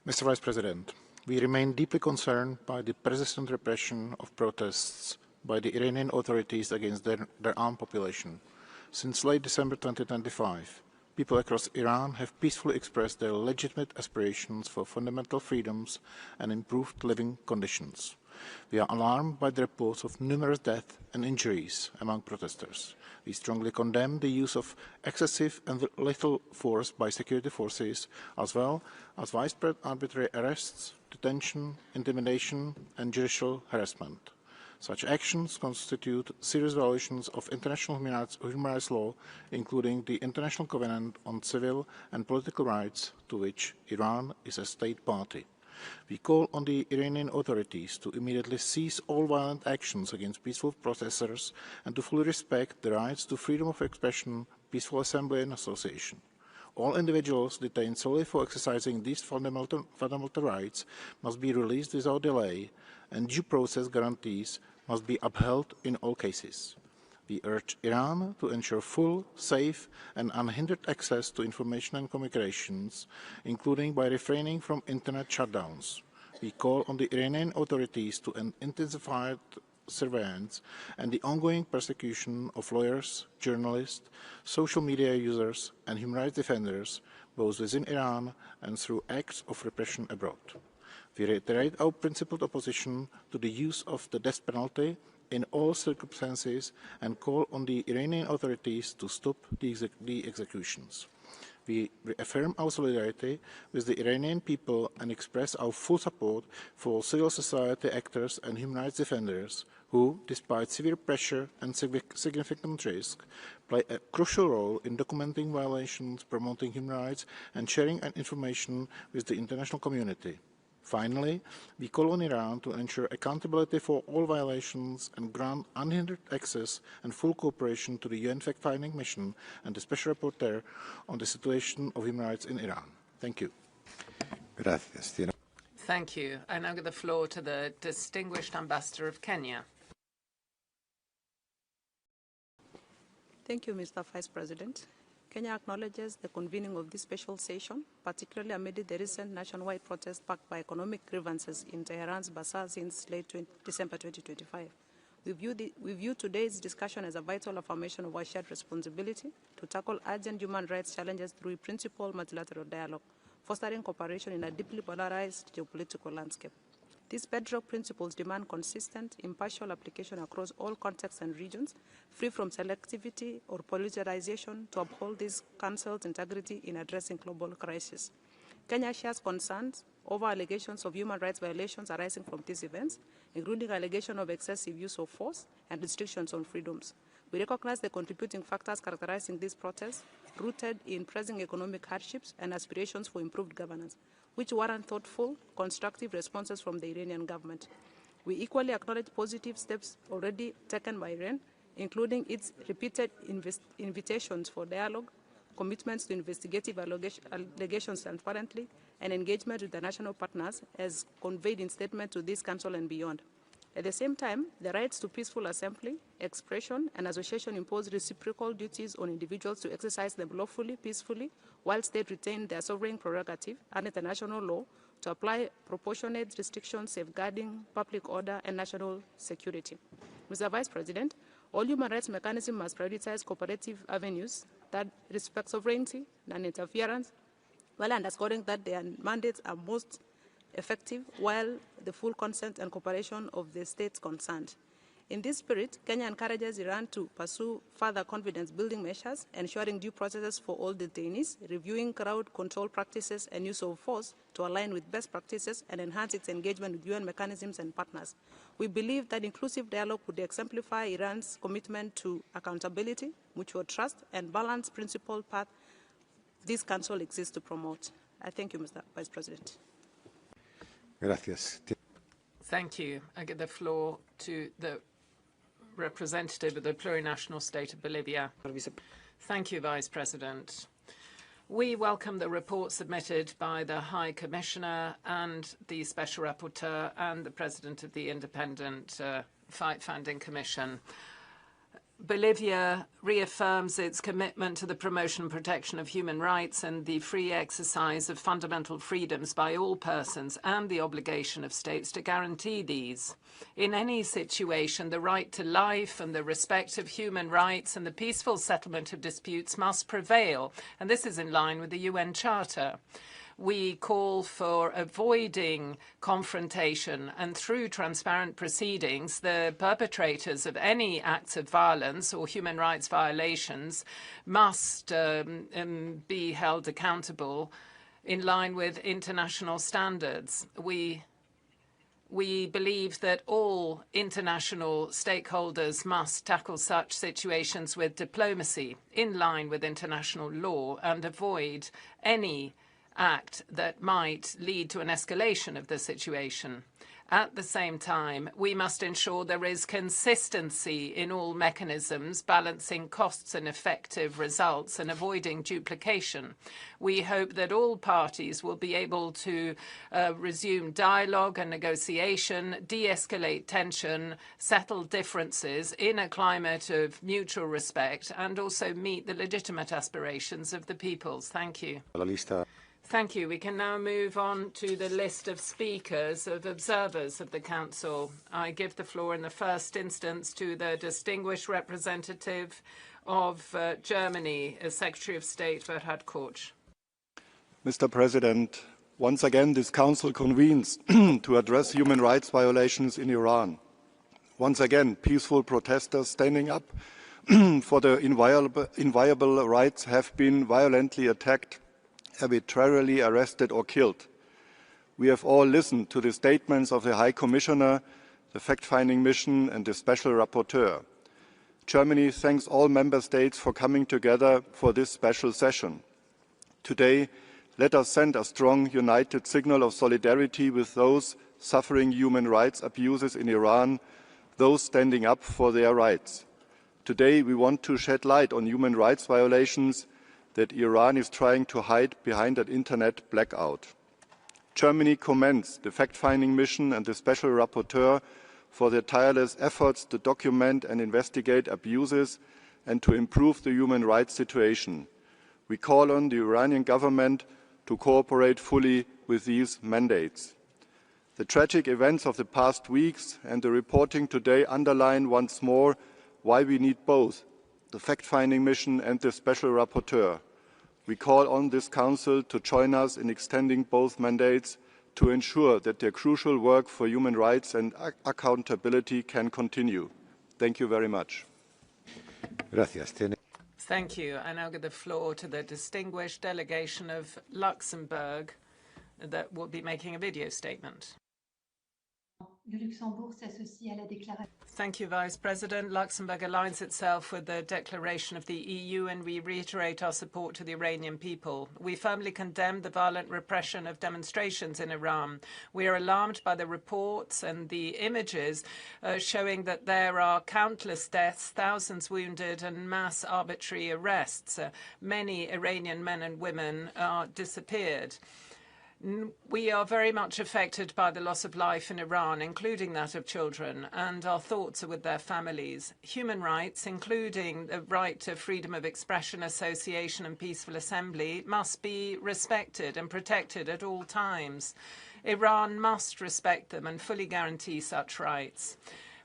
Mr. Vice President, we remain deeply concerned by the persistent repression of protests by the Iranian authorities against their armed population. Since late December 2025, people across Iran have peacefully expressed their legitimate aspirations for fundamental freedoms and improved living conditions. We are alarmed by the reports of numerous deaths and injuries among protesters. We strongly condemn the use of excessive and lethal force by security forces, as well as widespread arbitrary arrests, detention, intimidation, and judicial harassment. Such actions constitute serious violations of international human rights law, including the International Covenant on Civil and Political Rights, to which Iran is a state party. We call on the Iranian authorities to immediately cease all violent actions against peaceful protesters and to fully respect the rights to freedom of expression, peaceful assembly and association. All individuals detained solely for exercising these fundamental rights must be released without delay, and due process guarantees must be upheld in all cases. We urge Iran to ensure full, safe and unhindered access to information and communications, including by refraining from internet shutdowns. We call on the Iranian authorities to intensify surveillance and the ongoing persecution of lawyers, journalists, social media users and human rights defenders, both within Iran and through acts of repression abroad. We reiterate our principled opposition to the use of the death penalty in all circumstances and call on the Iranian authorities to stop the executions. We reaffirm our solidarity with the Iranian people and express our full support for civil society actors and human rights defenders who, despite severe pressure and significant risk, play a crucial role in documenting violations, promoting human rights and sharing information with the international community. Finally, we call on Iran to ensure accountability for all violations and grant unhindered access and full cooperation to the UN fact-finding mission and the Special Rapporteur on the situation of human rights in Iran. Thank you. Gracias. Thank you. I now give the floor to the distinguished Ambassador of Kenya. Thank you, Mr. Vice President. Kenya acknowledges the convening of this special session, particularly amid the recent nationwide protest sparked by economic grievances in Tehran's bazaar since late December 2025. We view today's discussion as a vital affirmation of our shared responsibility to tackle urgent human rights challenges through principled multilateral dialogue, fostering cooperation in a deeply polarized geopolitical landscape. These bedrock principles demand consistent, impartial application across all contexts and regions, free from selectivity or politicization to uphold this Council's integrity in addressing global crisis. Kenya shares concerns over allegations of human rights violations arising from these events, including allegations of excessive use of force and restrictions on freedoms. We recognize the contributing factors characterizing these protests, rooted in pressing economic hardships and aspirations for improved governance, which warrant thoughtful, constructive responses from the Iranian government. We equally acknowledge positive steps already taken by Iran, including its repeated invitations for dialogue, commitments to investigative allegations transparently, and engagement with the national partners as conveyed in statement to this Council and beyond. At the same time, the rights to peaceful assembly, expression, and association impose reciprocal duties on individuals to exercise them lawfully, peacefully, while states retain their sovereign prerogative under international law to apply proportionate restrictions safeguarding public order and national security. Mr. Vice President, all human rights mechanisms must prioritize cooperative avenues that respect sovereignty, non-interference, while underscoring that their mandates are most effective while the full consent and cooperation of the states concerned. In this spirit, Kenya encourages Iran to pursue further confidence-building measures, ensuring due processes for all detainees, reviewing crowd control practices and use of force to align with best practices and enhance its engagement with UN mechanisms and partners. We believe that inclusive dialogue would exemplify Iran's commitment to accountability, mutual trust, and balanced principled path this Council exists to promote. I thank you, Mr. Vice President. Gracias. Thank you. I give the floor to the representative of the plurinational state of Bolivia. Thank you, Vice President. We welcome the report submitted by the High Commissioner and the Special Rapporteur and the President of the Independent Fact-Finding Commission. Bolivia reaffirms its commitment to the promotion and protection of human rights and the free exercise of fundamental freedoms by all persons and the obligation of states to guarantee these. In any situation, the right to life and the respect of human rights and the peaceful settlement of disputes must prevail, and this is in line with the UN Charter. We call for avoiding confrontation and through transparent proceedings, the perpetrators of any acts of violence or human rights violations must be held accountable in line with international standards. We believe that all international stakeholders must tackle such situations with diplomacy in line with international law and avoid any act that might lead to an escalation of the situation. At the same time, we must ensure there is consistency in all mechanisms, balancing costs and effective results and avoiding duplication. We hope that all parties will be able to resume dialogue and negotiation, de-escalate tension, settle differences in a climate of mutual respect, and also meet the legitimate aspirations of the peoples. Thank you. Thank you. We can now move on to the list of speakers, of observers of the Council. I give the floor in the first instance to the distinguished representative of Germany, Secretary of State Bernhard Korsch. Mr. President, once again this Council convenes to address human rights violations in Iran. Once again, peaceful protesters standing up for their inviolable rights have been violently attacked, arbitrarily arrested or killed. We have all listened to the statements of the High Commissioner, the fact-finding mission and the Special Rapporteur. Germany thanks all Member States for coming together for this special session. Today, let us send a strong, united signal of solidarity with those suffering human rights abuses in Iran, those standing up for their rights. Today, we want to shed light on human rights violations that Iran is trying to hide behind an internet blackout. Germany commends the fact-finding mission and the Special Rapporteur for their tireless efforts to document and investigate abuses and to improve the human rights situation. We call on the Iranian government to cooperate fully with these mandates. The tragic events of the past weeks and the reporting today underline once more why we need both the fact-finding mission and the Special Rapporteur. We call on this Council to join us in extending both mandates to ensure that their crucial work for human rights and accountability can continue. Thank you very much. Gracias. Thank you. I now give the floor to the distinguished delegation of Luxembourg that will be making a video statement. du Luxembourg s'associe à la déclaration. Thank you, Vice President. Luxembourg aligns itself with the declaration of the EU, and we reiterate our support to the Iranian people. We firmly condemn the violent repression of demonstrations in Iran. We are alarmed by the reports and the images showing that there are countless deaths, thousands wounded, and mass arbitrary arrests. Many Iranian men and women are disappeared. We are very much affected by the loss of life in Iran, including that of children, and our thoughts are with their families. Human rights, including the right to freedom of expression, association, and peaceful assembly, must be respected and protected at all times. Iran must respect them and fully guarantee such rights.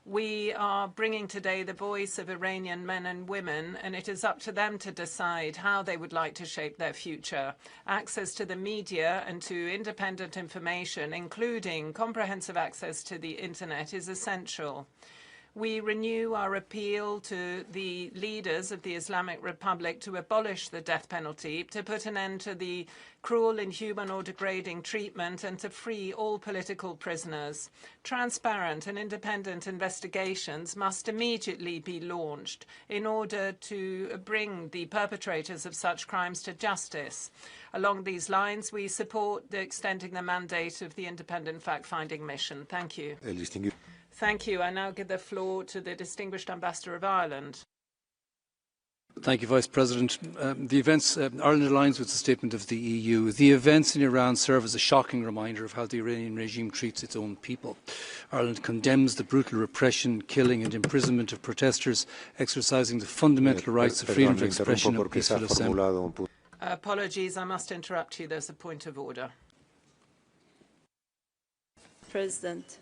We are bringing today the voice of Iranian men and women, and it is up to them to decide how they would like to shape their future. Access to the media and to independent information, including comprehensive access to the internet, is essential. We renew our appeal to the leaders of the Islamic Republic to abolish the death penalty, to put an end to the cruel, inhuman, or degrading treatment, and to free all political prisoners. Transparent and independent investigations must immediately be launched in order to bring the perpetrators of such crimes to justice. Along these lines, we support the extending the mandate of the independent fact-finding mission. Thank you. Thank you. I now give the floor to the Distinguished Ambassador of Ireland. Thank you, Vice President. Ireland aligns with the statement of the EU. The events in Iran serve as a shocking reminder of how the Iranian regime treats its own people. Ireland condemns the brutal repression, killing and imprisonment of protesters exercising the fundamental rights of freedom of expression and peaceful assembly. Apologies, I must interrupt you. There's a point of order. President,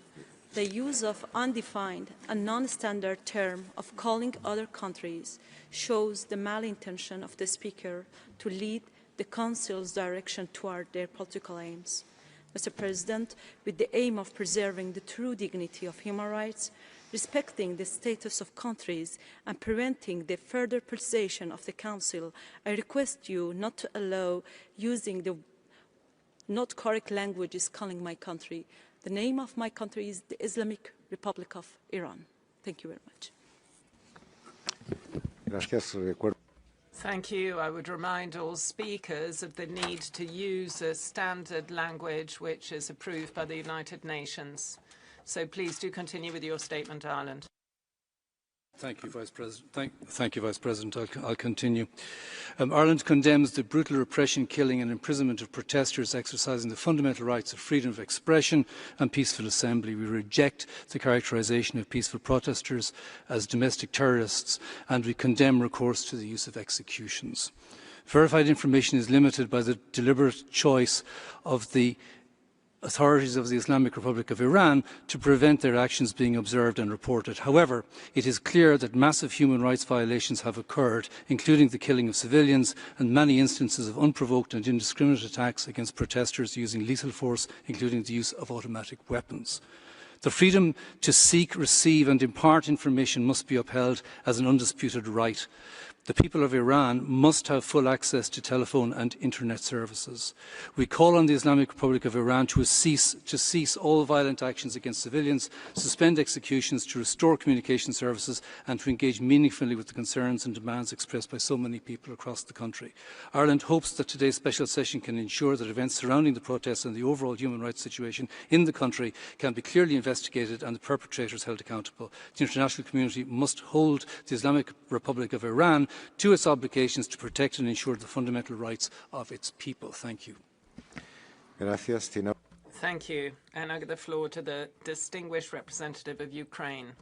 the use of undefined and non-standard term of calling other countries shows the malintention of the speaker to lead the Council's direction toward their political aims. Mr. President, with the aim of preserving the true dignity of human rights, respecting the status of countries, and preventing the further politicization of the Council, I request you not to allow using the not correct languages calling my country. The name of my country is the Islamic Republic of Iran. Thank you very much. Thank you. I would remind all speakers of the need to use a standard language which is approved by the United Nations. So please do continue with your statement, Ireland. Thank you, Vice President. Thank you, Vice President. I'll continue. Ireland condemns the brutal repression, killing and imprisonment of protesters exercising the fundamental rights of freedom of expression and peaceful assembly. We reject the characterisation of peaceful protesters as domestic terrorists, and we condemn recourse to the use of executions. Verified information is limited by the deliberate choice of the authorities of the Islamic Republic of Iran to prevent their actions being observed and reported. However, it is clear that massive human rights violations have occurred, including the killing of civilians and many instances of unprovoked and indiscriminate attacks against protesters using lethal force, including the use of automatic weapons. The freedom to seek, receive and impart information must be upheld as an undisputed right. The people of Iran must have full access to telephone and internet services. We call on the Islamic Republic of Iran to cease all violent actions against civilians, suspend executions, to restore communication services and to engage meaningfully with the concerns and demands expressed by so many people across the country. Ireland hopes that today's special session can ensure that events surrounding the protests and the overall human rights situation in the country can be clearly investigated and the perpetrators held accountable. The international community must hold the Islamic Republic of Iran to its obligations to protect and ensure the fundamental rights of its people. Thank you. Thank you. And I give the floor to the distinguished representative of Ukraine.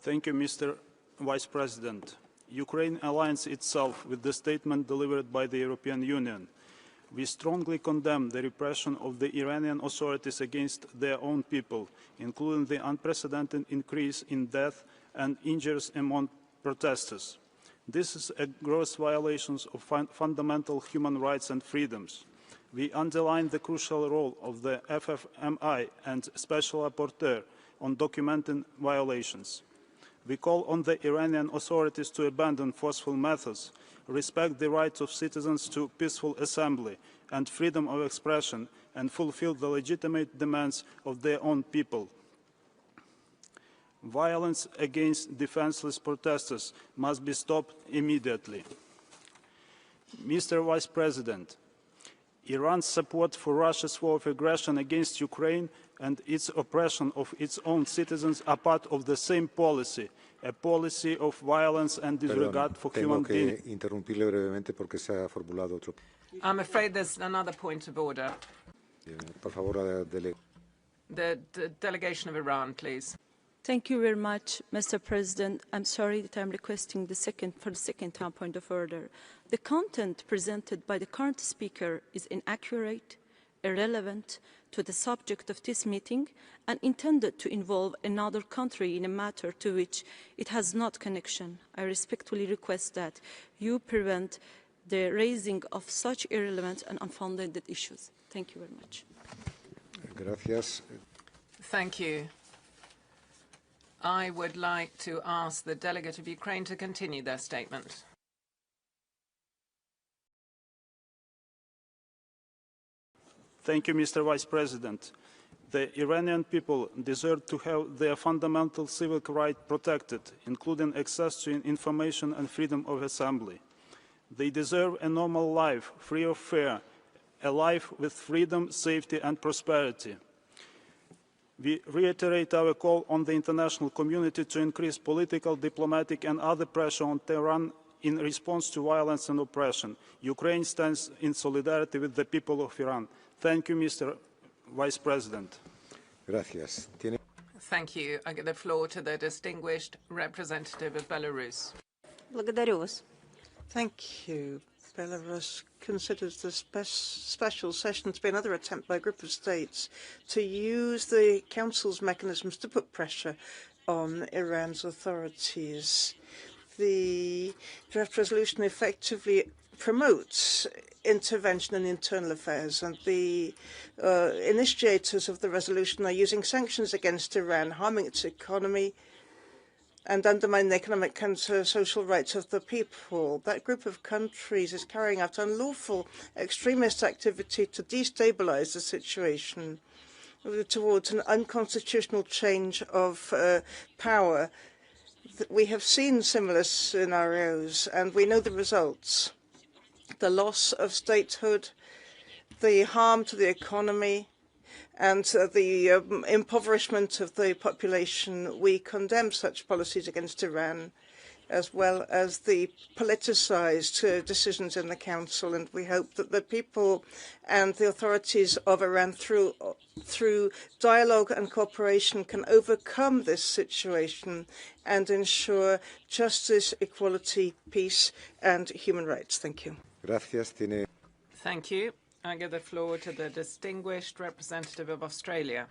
Thank you, Mr. Vice President. Ukraine aligns itself with the statement delivered by the European Union. We strongly condemn the repression of the Iranian authorities against their own people, including the unprecedented increase in death and injuries among protesters. This is a gross violation of fundamental human rights and freedoms. We underline the crucial role of the FFMI and Special Rapporteur on documenting violations. We call on the Iranian authorities to abandon forceful methods, respect the rights of citizens to peaceful assembly and freedom of expression, and fulfill the legitimate demands of their own people. Violence against defenseless protesters must be stopped immediately. Mr. Vice President, Iran's support for Russia's war of aggression against Ukraine and its oppression of its own citizens are part of the same policy, a policy of violence and disregard for human beings. I'm afraid there's another point of order. The delegation of Iran, please. Thank you very much, Mr. President. I'm sorry that I'm requesting the second time point of order. The content presented by the current speaker is inaccurate, irrelevant to the subject of this meeting, and intended to involve another country in a matter to which it has not connection. I respectfully request that you prevent the raising of such irrelevant and unfounded issues. Thank you very much. Gracias. Thank you. I would like to ask the delegate of Ukraine to continue their statement. Thank you, Mr. Vice President. The Iranian people deserve to have their fundamental civic rights protected, including access to information and freedom of assembly. They deserve a normal life, free of fear, a life with freedom, safety, and prosperity. We reiterate our call on the international community to increase political, diplomatic, and other pressure on Tehran in response to violence and oppression. Ukraine stands in solidarity with the people of Iran. Thank you, Mr. Vice President. Gracias. Thank you. I give the floor to the distinguished representative of Belarus. Благодарю вас. Thank you. Belarus considers the special session to be another attempt by a group of states to use the Council's mechanisms to put pressure on Iran's authorities. The draft resolution effectively promotes intervention in internal affairs, and the initiators of the resolution are using sanctions against Iran, harming its economy and undermine the economic and social rights of the people. That group of countries is carrying out unlawful extremist activity to destabilize the situation towards an unconstitutional change of power. We have seen similar scenarios, and we know the results. The loss of statehood, the harm to the economy, and the impoverishment of the population. We condemn such policies against Iran, as well as the politicized decisions in the Council, and we hope that the people and the authorities of Iran, through dialogue and cooperation, can overcome this situation and ensure justice, equality, peace, and human rights. Thank you. Gracias. Thank you. I give the floor to the distinguished representative of Australia.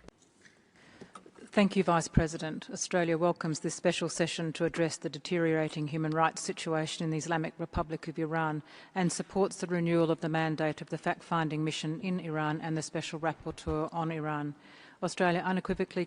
Thank you, Vice President. Australia welcomes this special session to address the deteriorating human rights situation in the Islamic Republic of Iran and supports the renewal of the mandate of the fact-finding mission in Iran and the Special Rapporteur on Iran. Australia unequivocally